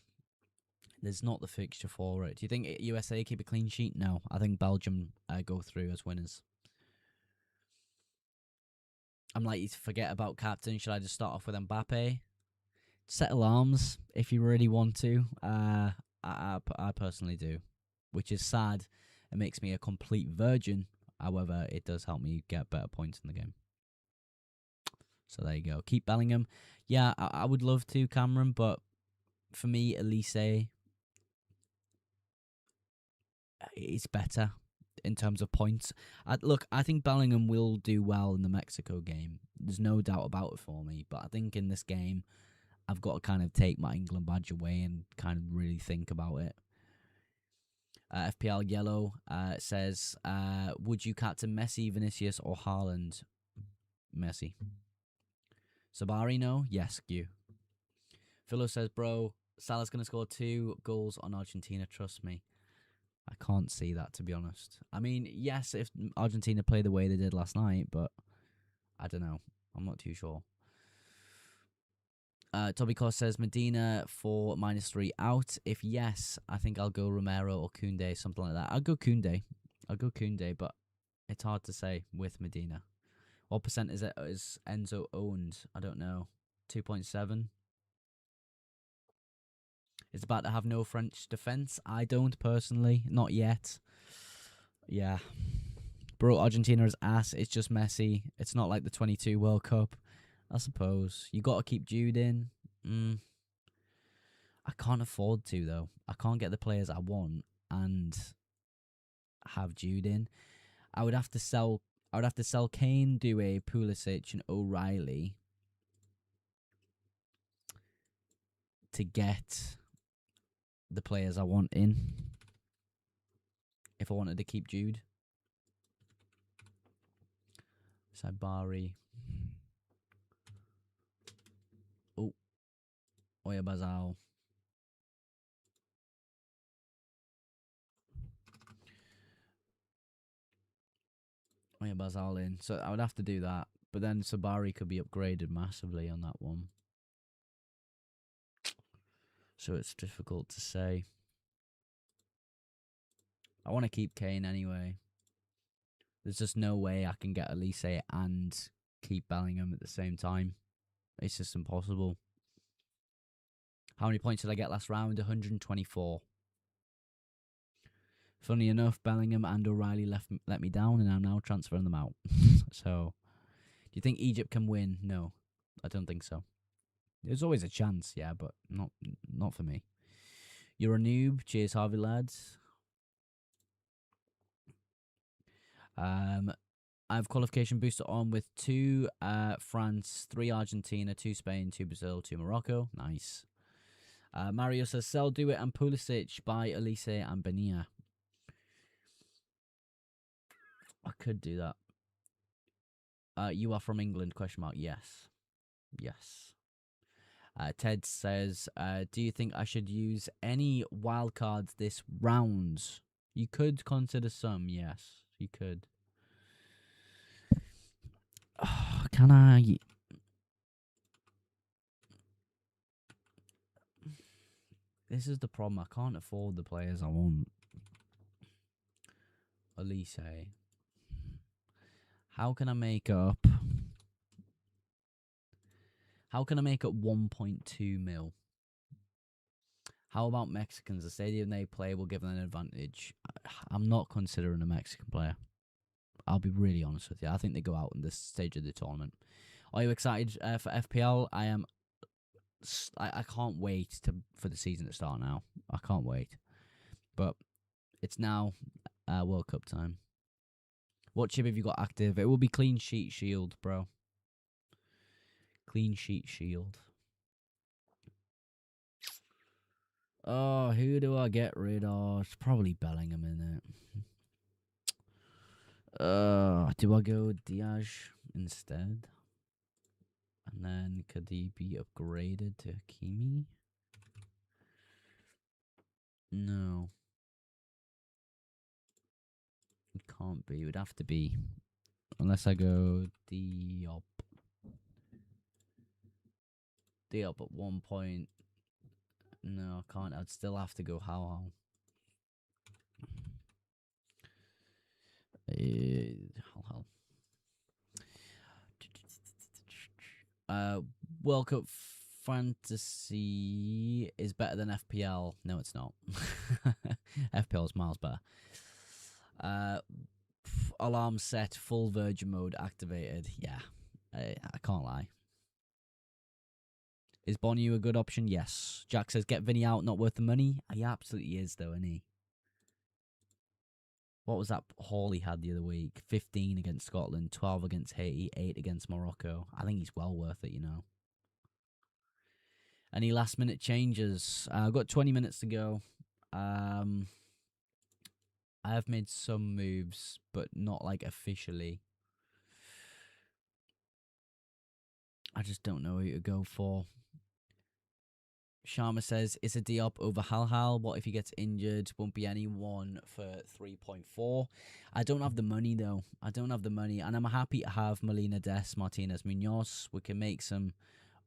There's not the fixture for it. Do you think USA keep a clean sheet? No. I think Belgium go through as winners. I'm likely to forget about captain. Should I just start off with Mbappe? Set alarms if you really want to. I personally do, which is sad. It makes me a complete virgin. However, it does help me get better points in the game. So there you go. Keep Bellingham. Yeah, I would love to, Cameron, but for me, Elise is better in terms of points. Look, I think Bellingham will do well in the Mexico game. There's no doubt about it for me. But I think in this game, I've got to kind of take my England badge away and kind of really think about it. FPL Yellow says, would you captain Messi, Vinicius, or Haaland? Messi. Sabari, no? Yes, you. Philo says, bro, Salah's going to score 2 goals on Argentina, trust me. I can't see that, to be honest. I mean, yes, if Argentina play the way they did last night, but I don't know. I'm not too sure. Toby Cost says Medina for -3 out. If yes, I think I'll go Romero or Koundé, something like that. I'll go Koundé, but it's hard to say with Medina. What percent is Enzo owned? I don't know. 2.7. It's about to have no French defense. I don't personally, not yet. Yeah, bro, Argentina is ass. It's just Messi. It's not like the 22 World Cup. I suppose you got to keep Jude in. I can't afford to though. I can't get the players I want and have Jude in. I would have to sell. Kane, Due, Pulisic, and O'Reilly to get the players I want in. If I wanted to keep Jude, Sabari. Oh, Oyabazal. Oyabazal in. So I would have to do that. But then Sabari could be upgraded massively on that one. So it's difficult to say. I want to keep Kane anyway. There's just no way I can get Elise and keep Bellingham at the same time. It's just impossible. How many points did I get last round? 124. Funny enough, Bellingham and O'Reilly let me down, and I'm now transferring them out. So, do you think Egypt can win? No, I don't think so. There's always a chance, yeah, but not for me. You're a noob. Cheers, Harvey lads. I have qualification booster on with 2 France, 3 Argentina, 2 Spain, 2 Brazil, 2 Morocco. Nice. Mario says, sell, do it, and Pulisic by Elise and Benia. I could do that. You are from England, question mark. Yes. Yes. Ted says, do you think I should use any wildcards this round? You could consider some, yes. You could. Can I? This is the problem. I can't afford the players I want. Elise. How can I make up? How can I make up 1.2 mil? How about Mexicans? The stadium they play will give them an advantage. I'm not considering a Mexican player. I'll be really honest with you. I think they go out in this stage of the tournament. Are you excited for FPL? I am. I can't wait for the season to start now. I can't wait. But it's now World Cup time. What chip have you got active? It will be Clean Sheet Shield, bro. Clean Sheet Shield. Oh, who do I get rid of? It's probably Bellingham, in it. Do I go Diaz instead? And then could he be upgraded to Hakimi? No. It can't be. It would have to be. Unless I go Diop. Diop at 1 point. No, I can't. I'd still have to go How. How. World Cup Fantasy is better than FPL. No, it's not. FPL is miles better. Alarm set, full Virgin mode activated. Yeah, I can't lie. Is Bonnu a good option? Yes. Jack says, get Vinny out, not worth the money. He absolutely is, though, isn't he? What was that haul he had the other week? 15 against Scotland, 12 against Haiti, 8 against Morocco. I think he's well worth it, you know. Any last minute changes? I've got 20 minutes to go. I have made some moves, but not like officially. I just don't know who to go for. Sharma says, it's a Diop over Hal. What if he gets injured? Won't be anyone for 3.4. I don't have the money, though. I don't have the money. And I'm happy to have Molina, Des, Martinez, Munoz. We can make some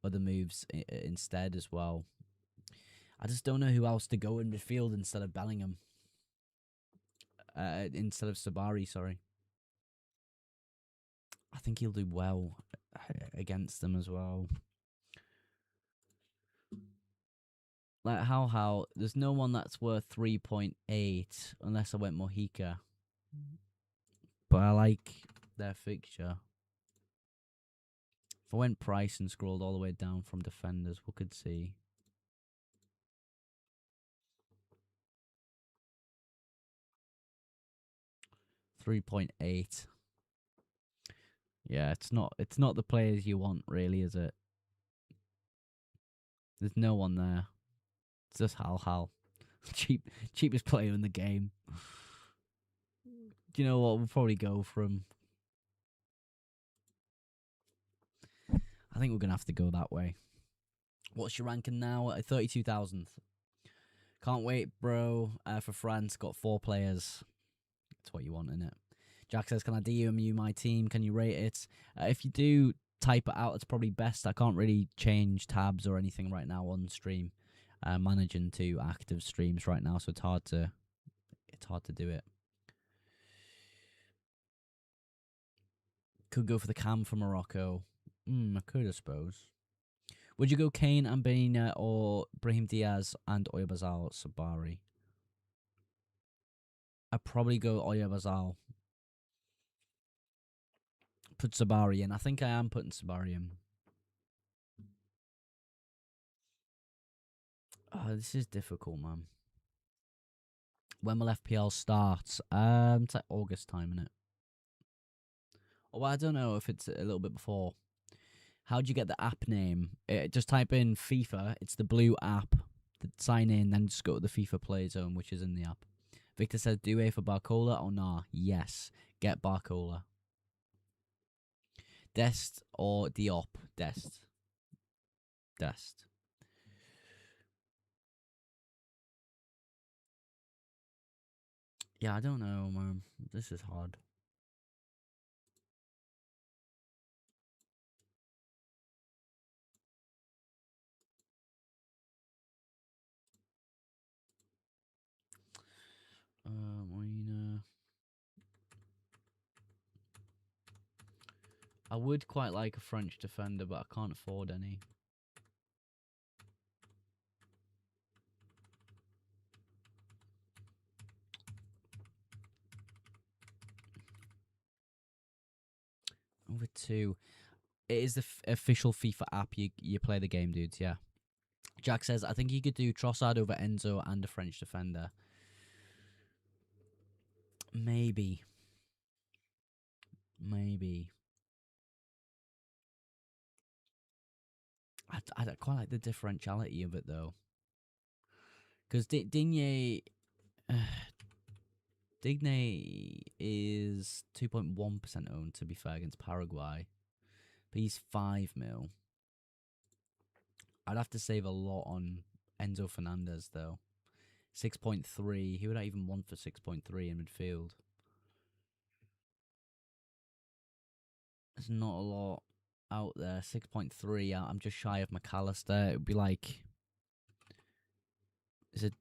other moves instead as well. I just don't know who else to go in midfield instead of Bellingham. Instead of Sabari, sorry. I think he'll do well against them as well. Like how there's no one that's worth 3.8 unless I went Mojica. But I like their fixture. If I went Price and scrolled all the way down from defenders, we could see. $3.8. Yeah, it's not the players you want, really, is it? There's no one there. It's just Hal. Cheapest player in the game. Do you know what? We'll probably go from. I think we're gonna have to go that way. What's your ranking now? At 32,000. Can't wait, bro. For France, got 4 players. That's what you want, innit? Jack says, can I DM you my team? Can you rate it? If you do, type it out. It's probably best. I can't really change tabs or anything right now on stream. Managing 2 active streams right now, so it's hard to do it. Could go for the cam for Morocco. I could, I suppose. Would you go Kane and Baina or Brahim Diaz and Oyabazal Sabari? I'd probably go Oyabazal. Put Sabari in. I think I am putting Sabari in. Oh, this is difficult, man. When will FPL start? It's like August time, innit? Oh, well, I don't know if it's a little bit before. How'd you get the app name? Just type in FIFA. It's the blue app. Sign in, then just go to the FIFA Play Zone, which is in the app. Victor says, do A for Barcola or nah? Yes. Get Barcola. Dest or Diop? Dest. Yeah, I don't know, man. This is hard. Marina. I would quite like a French defender, but I can't afford any. Over 2. It is the official FIFA app. You play the game, dudes. Yeah. Jack says, I think he could do Trossard over Enzo and a French defender. Maybe. I quite like the differentiality of it, though. Because Digne is 2.1% owned, to be fair, against Paraguay. But he's 5 mil. I'd have to save a lot on Enzo Fernandez, though. 6.3. He would not even want for 6.3 in midfield. There's not a lot out there. 6.3. I'm just shy of McAllister. It would be like... Is it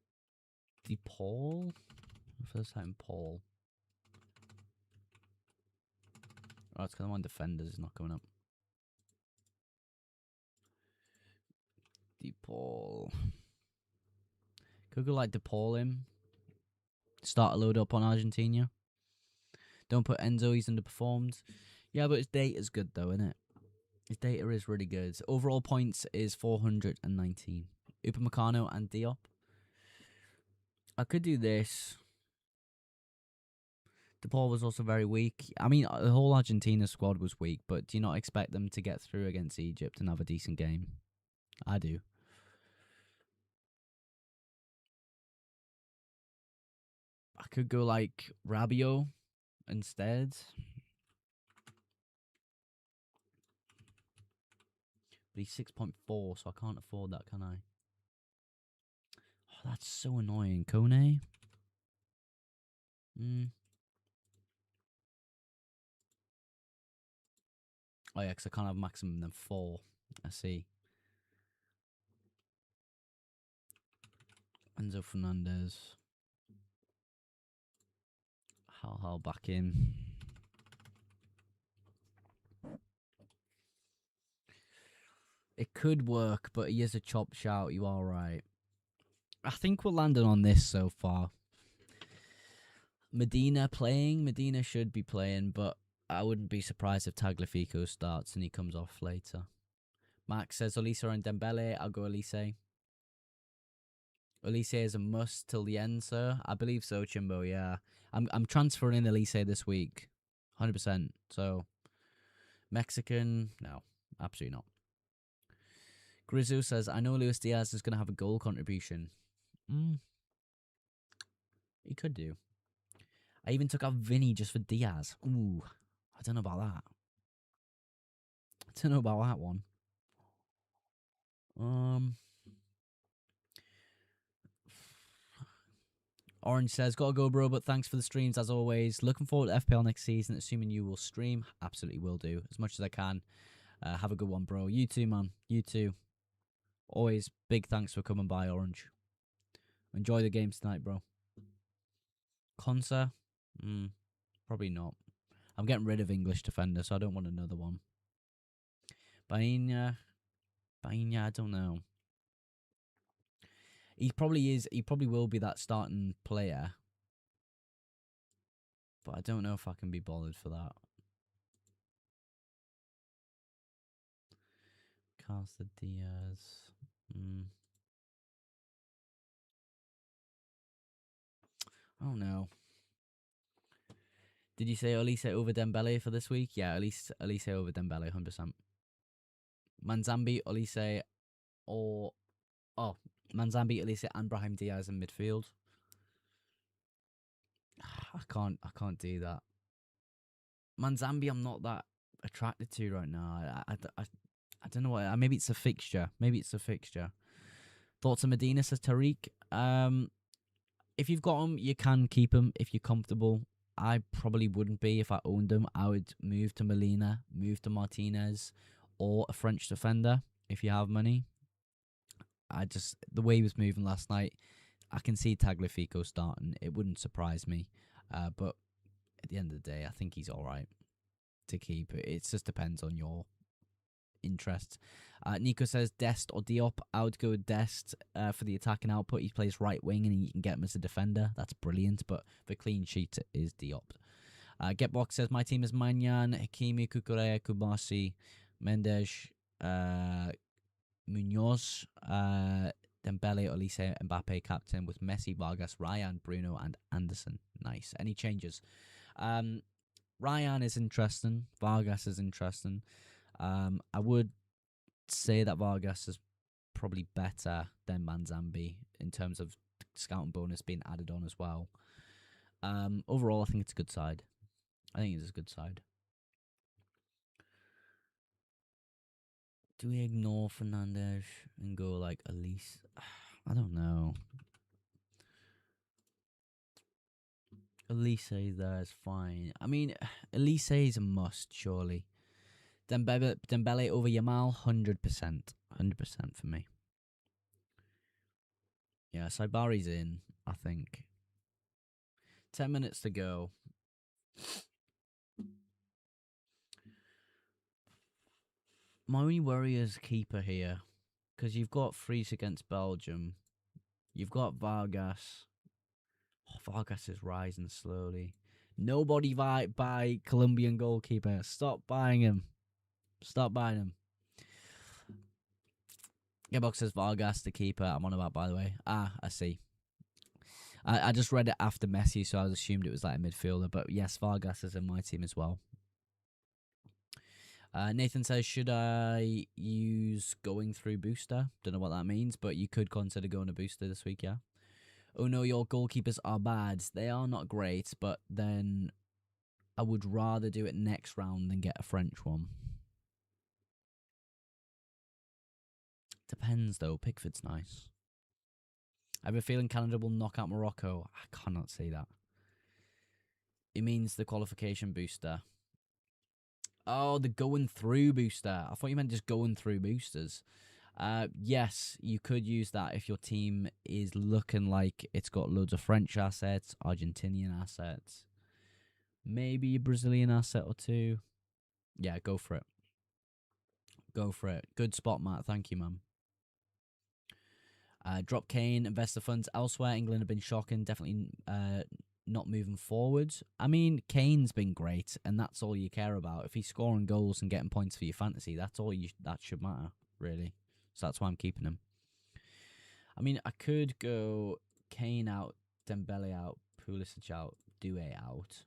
DePaul? First time Paul. Oh, it's because I'm on defenders. It's not coming up. DePaul. Could go like DePaul him. Start a load up on Argentina. Don't put Enzo, he's underperformed. Yeah, but his data's good though, isn't it? His data is really good. Overall points is 419. Upamecano and Diop. I could do this. DePaul was also very weak. I mean, the whole Argentina squad was weak, but do you not expect them to get through against Egypt and have a decent game? I do. I could go like Rabiot instead. But he's 6.4, so I can't afford that, can I? Oh, that's so annoying. Kone? Oh, yeah, because I can't have maximum than 4. I see. Enzo Fernandez. Hal back in. It could work, but he is a chop shout. You are right. I think we're landing on this so far. Medina playing. Medina should be playing, but I wouldn't be surprised if Tagliafico starts and he comes off later. Max says Olise and Dembele. I'll go Olise. Olise is a must till the end, sir. I believe so, Chimbo. Yeah, I'm transferring Olise this week, 100%. So Mexican, no, absolutely not. Grizzu says I know Luis Diaz is going to have a goal contribution. He could do. I even took out Vinny just for Diaz. Ooh, I don't know about that. I don't know about that one. Orange says, gotta go, bro, but thanks for the streams as always. Looking forward to FPL next season, assuming you will stream. Absolutely will do, as much as I can. Have a good one, bro. You too, man. You too. Always big thanks for coming by, Orange. Enjoy the games tonight, bro. Consa? Probably not. I'm getting rid of English defender, so I don't want another one. Baina, I don't know. He probably will be that starting player. But I don't know if I can be bothered for that. Casa Diaz. Oh no. Did you say Olise over Dembele for this week? Yeah, Olise over Dembele, 100%. Manzambi, Olise, or... Oh, Manzambi, Olise, and Brahim Diaz in midfield. I can't do that. Manzambi, I'm not that attracted to right now. I don't know what... Maybe it's a fixture. Thoughts on Medina, says Tariq. If you've got him, you can keep him if you're comfortable. I probably wouldn't be if I owned him. I would move to Molina, move to Martinez, or a French defender if you have money. The way he was moving last night, I can see Tagliafico starting. It wouldn't surprise me. But at the end of the day, I think he's all right to keep. It just depends on your interests. Nico says Dest or Diop. I would go with Dest for the attacking output. He plays right wing and you can get him as a defender. That's brilliant. But the clean sheet is Diop. Getbox says my team is Manyan, Hakimi, Kukurea, Kubasi, Mendes, Munoz, Dembele, Olise, Mbappe captain with Messi, Vargas, Ryan, Bruno, and Anderson. Nice. Any changes? Ryan is interesting. Vargas is interesting. I would say that Vargas is probably better than Manzambi in terms of scouting bonus being added on as well. Overall, I think it's a good side. I think it's a good side. Do we ignore Fernandes and go like Elise? I don't know. Elise there is fine. I mean, Elise is a must, surely. Dembele over Yamal, 100%. 100% for me. Yeah, Saibari's in, I think. 10 minutes to go. My only worry is keeper here. Because you've got Fries against Belgium. You've got Vargas. Oh, Vargas is rising slowly. Nobody buy Colombian goalkeeper. Stop buying him. Stop buying him. Gearbox says Vargas, the keeper. I'm on about, by the way. I see. I just read it after Messi, so I assumed it was like a midfielder. But yes, Vargas is in my team as well. Nathan says, should I use going through booster? Don't know what that means, but you could consider going to booster this week, yeah? Oh no, your goalkeepers are bad. They are not great, but then I would rather do it next round than get a French one. Depends, though. Pickford's nice. I have a feeling Canada will knock out Morocco. I cannot see that. It means the qualification booster. Oh, the going through booster. I thought you meant just going through boosters. Yes, you could use that if your team is looking like it's got loads of French assets, Argentinian assets, maybe a Brazilian asset or two. Yeah, go for it. Go for it. Good spot, Matt. Thank you, man. Drop Kane, investor funds elsewhere. England have been shocking. Definitely not moving forward. I mean, Kane's been great, and that's all you care about. If he's scoring goals and getting points for your fantasy, that's all that should matter, really. So that's why I'm keeping him. I mean, I could go Kane out, Dembele out, Pulisic out, Doué out.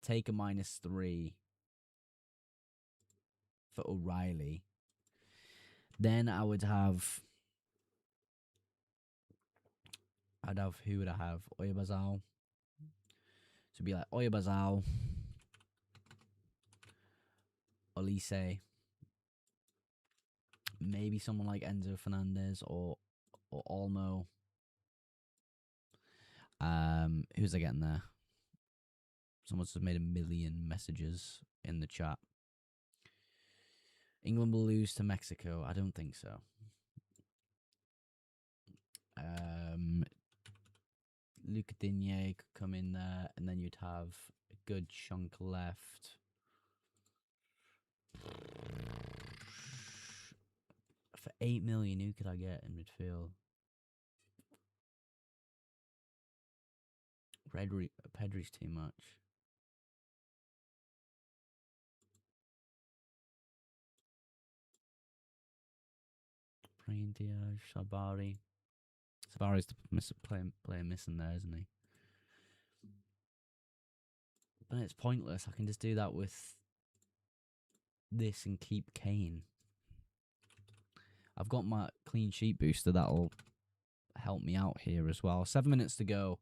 Take a -3 for O'Reilly. Then I would have... who would I have? Oyabazal. So it'd be like Oyabazal, Olise, maybe someone like Enzo Fernandez or Olmo. Who's I getting there? Someone's just made 1 million messages in the chat. England will lose to Mexico. I don't think so. Luca Digne could come in there, and then you'd have a good chunk left. For 8 million, who could I get in midfield? Pedri's too much. Brian Diaz, Sabari. Sabari's the player missing there, isn't he? But it's pointless. I can just do that with this and keep Kane. I've got my clean sheet booster that'll help me out here as well. 7 minutes to go.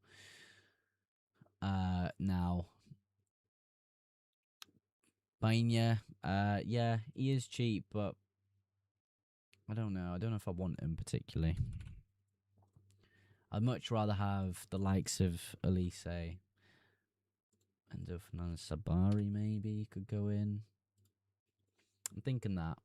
Now. Bainha, yeah, he is cheap, but I don't know. I don't know if I want him particularly. I'd much rather have the likes of Elise, Enzo Fernandez, Sabari maybe could go in. I'm thinking that.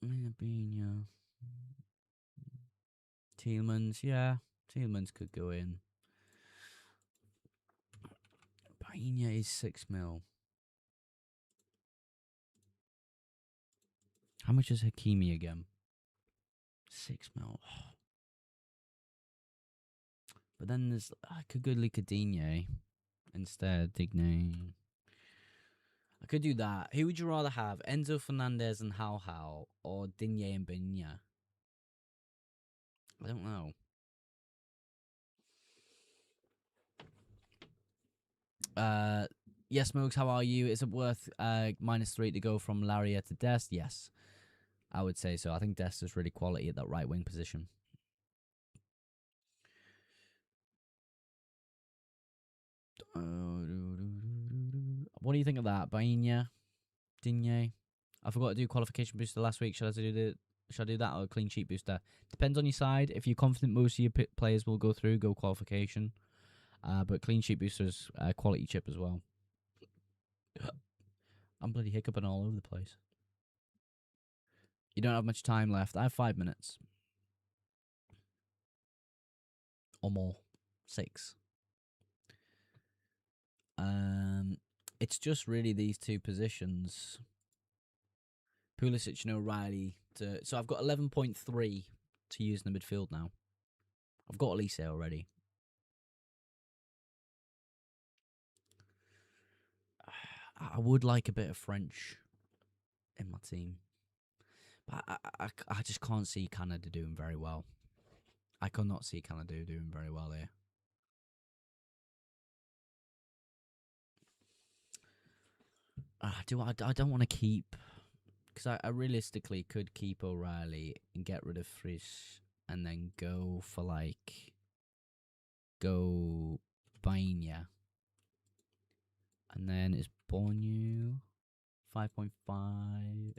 Bainha. Tielemans, yeah. Tielemans could go in. Bainha is 6 mil. How much is Hakimi again? 6 mil. But then there's I could go Coutinho instead. Digne. I could do that. Who would you rather have, Enzo Fernandez and How, or Digne and Benya? I don't know. Yes, Mogs, how are you? Is it worth -3 to go from Laria to Dest? Yes, I would say so. I think Dest is really quality at that right wing position. What do you think of that, Bainha, Digne? I forgot to do qualification booster last week. Should I do that or a clean sheet booster? Depends on your side. If you're confident most of your players will go through, go qualification. But clean sheet boosters, quality chip as well. I'm bloody hiccuping all over the place. You don't have much time left. I have 5 minutes. Or more. 6. It's just really these two positions. Pulisic and O'Reilly. So I've got 11.3 to use in the midfield now. I've got Elise already. I would like a bit of French in my team. But I just can't see Canada doing very well. I could not see Canada doing very well here. I don't want to keep... Because I realistically could keep O'Reilly and get rid of Frisch and then go for, like... Go Bainha. And then it's Bornu 5.5.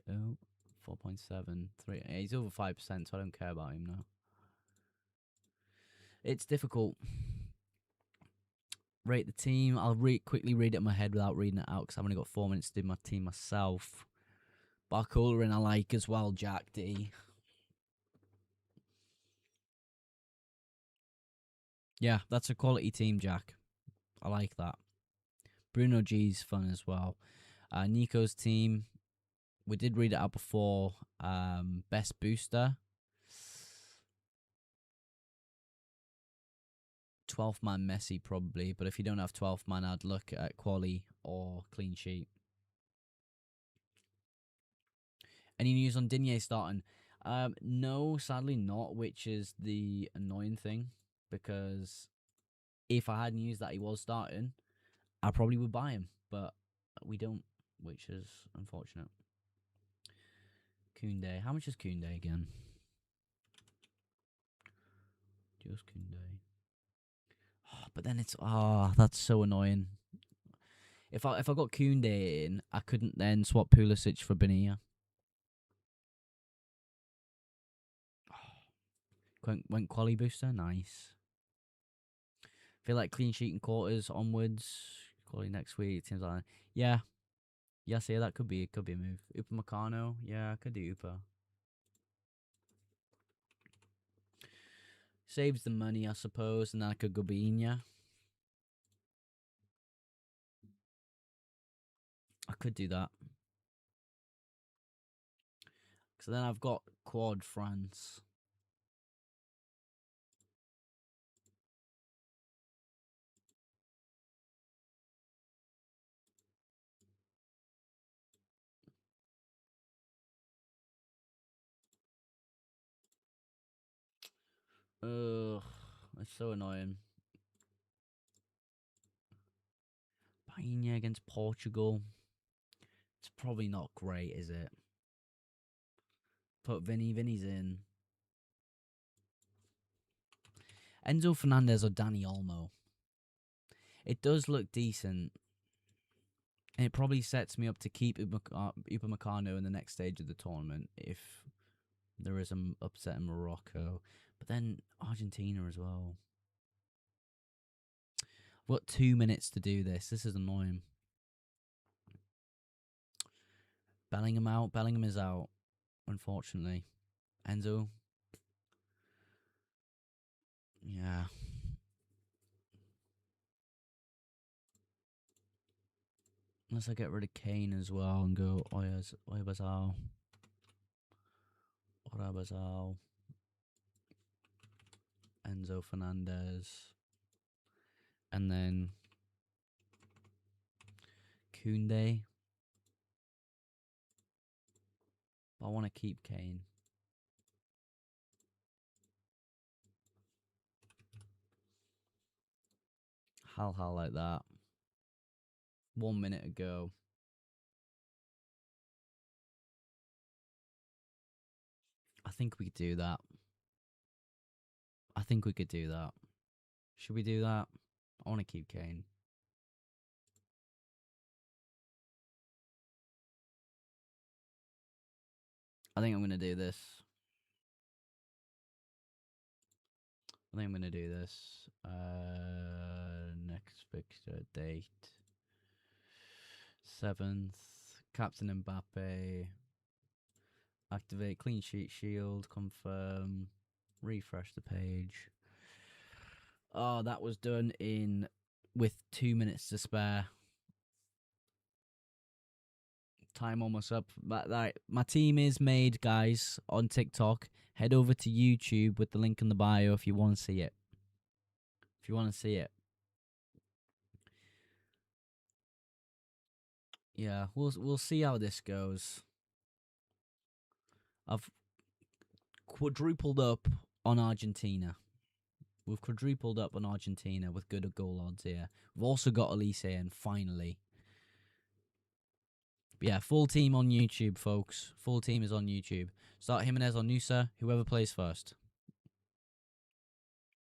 Oh, 4.7. 3. He's over 5%, so I don't care about him now. It's difficult. Rate the team. I'll quickly read it in my head without reading it out because I've only got 4 minutes to do my team myself. Barcola I like as well, Jack D. Yeah, that's a quality team, Jack. I like that. Bruno G's fun as well. Nico's team. We did read it out before. Best booster. 12th man Messi probably, but if you don't have 12th man, I'd look at quali or clean sheet. Any news on Digne starting? No, sadly not, which is the annoying thing, because if I had news that he was starting, I probably would buy him, but we don't, which is unfortunate. Koundé. How much is Koundé again? Just Koundé. Oh, but then it's that's so annoying. If I got Koundé in, I couldn't then swap Pulisic for Benia. Went quality booster, nice. Feel like clean sheet and quarters onwards. Quality next week. Seems like yeah. Yes, yeah, that could be a move. Upamecano, yeah, I could do Upa. Saves the money, I suppose, and then I could go Binya. I could do that. So then I've got Quad France. Ugh, it's so annoying. Binya against Portugal. It's probably not great, is it? Put Vinny's in. Enzo Fernandez or Dani Olmo. It does look decent. And it probably sets me up to keep Upamecano in the next stage of the tournament if there is an upset in Morocco. But then Argentina as well. I've got 2 minutes to do this. This is annoying. Bellingham out. Bellingham is out, unfortunately. Enzo. Yeah. Unless I get rid of Kane as well and go Oyabazal. Enzo Fernandez. And then Koundé. I want to keep Kane. Hal like that. 1 minute ago. I think we could do that. Should we do that? I want to keep Kane. I think I'm going to do this. Next fixture date. 7th. Captain Mbappe. Activate clean sheet shield. Confirm. Refresh the page. Oh, that was done with 2 minutes to spare. Time almost up. But my team is made, guys, on TikTok. Head over to YouTube with the link in the bio if you want to see it. Yeah, we'll see how this goes. I've quadrupled up on Argentina. We've quadrupled up on Argentina with good goal odds here. We've also got Elise in, finally. But yeah, full team on YouTube, folks. Full team is on YouTube. Start Jimenez on Nusa, whoever plays first.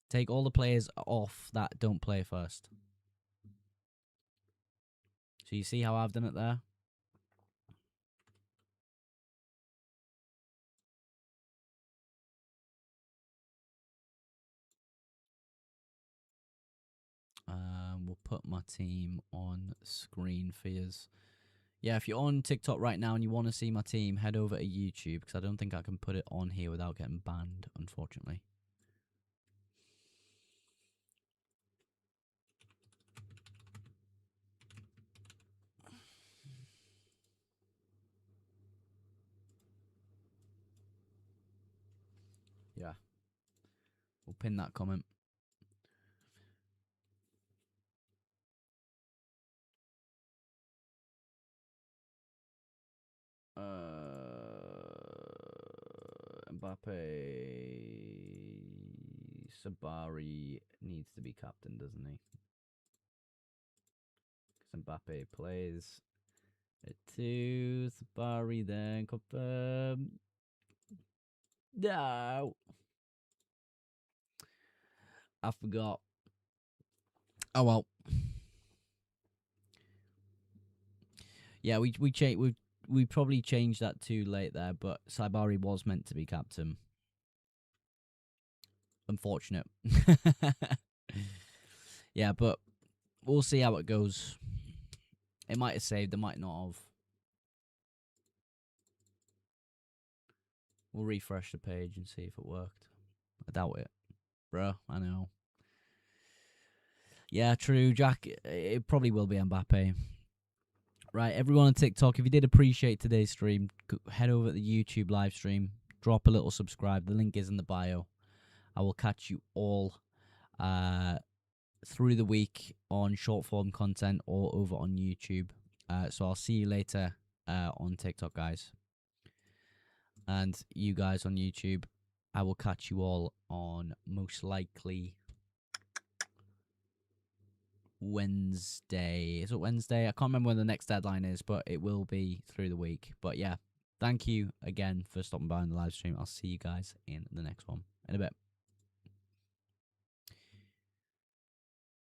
Take all the players off that don't play first. So you see how I've done it there? We'll put my team on screen for you. Yeah, if you're on TikTok right now and you want to see my team, head over to YouTube, because I don't think I can put it on here without getting banned, unfortunately. Yeah. We'll pin that comment. Mbappe, Sabari needs to be captain, doesn't he? Because Mbappe plays at 2, Sabari then confirm. No, I forgot. Oh well. Yeah, we probably changed that too late there, but Sabari was meant to be captain. Unfortunate. Yeah, but we'll see how it goes. It might have saved, it might not have. We'll refresh the page and see if it worked. I doubt it. Bro, I know. Yeah, true, Jack. It probably will be Mbappe. Right, everyone on TikTok, if you did appreciate today's stream, head over to the YouTube live stream. Drop a little subscribe. The link is in the bio. I will catch you all through the week on short form content or over on YouTube. So I'll see you later on TikTok, guys. And you guys on YouTube, I will catch you all on most likely Wednesday. Is it Wednesday? I can't remember when the next deadline is, but it will be through the week. But yeah, thank you again for stopping by on the live stream. I'll see you guys in the next one in a bit.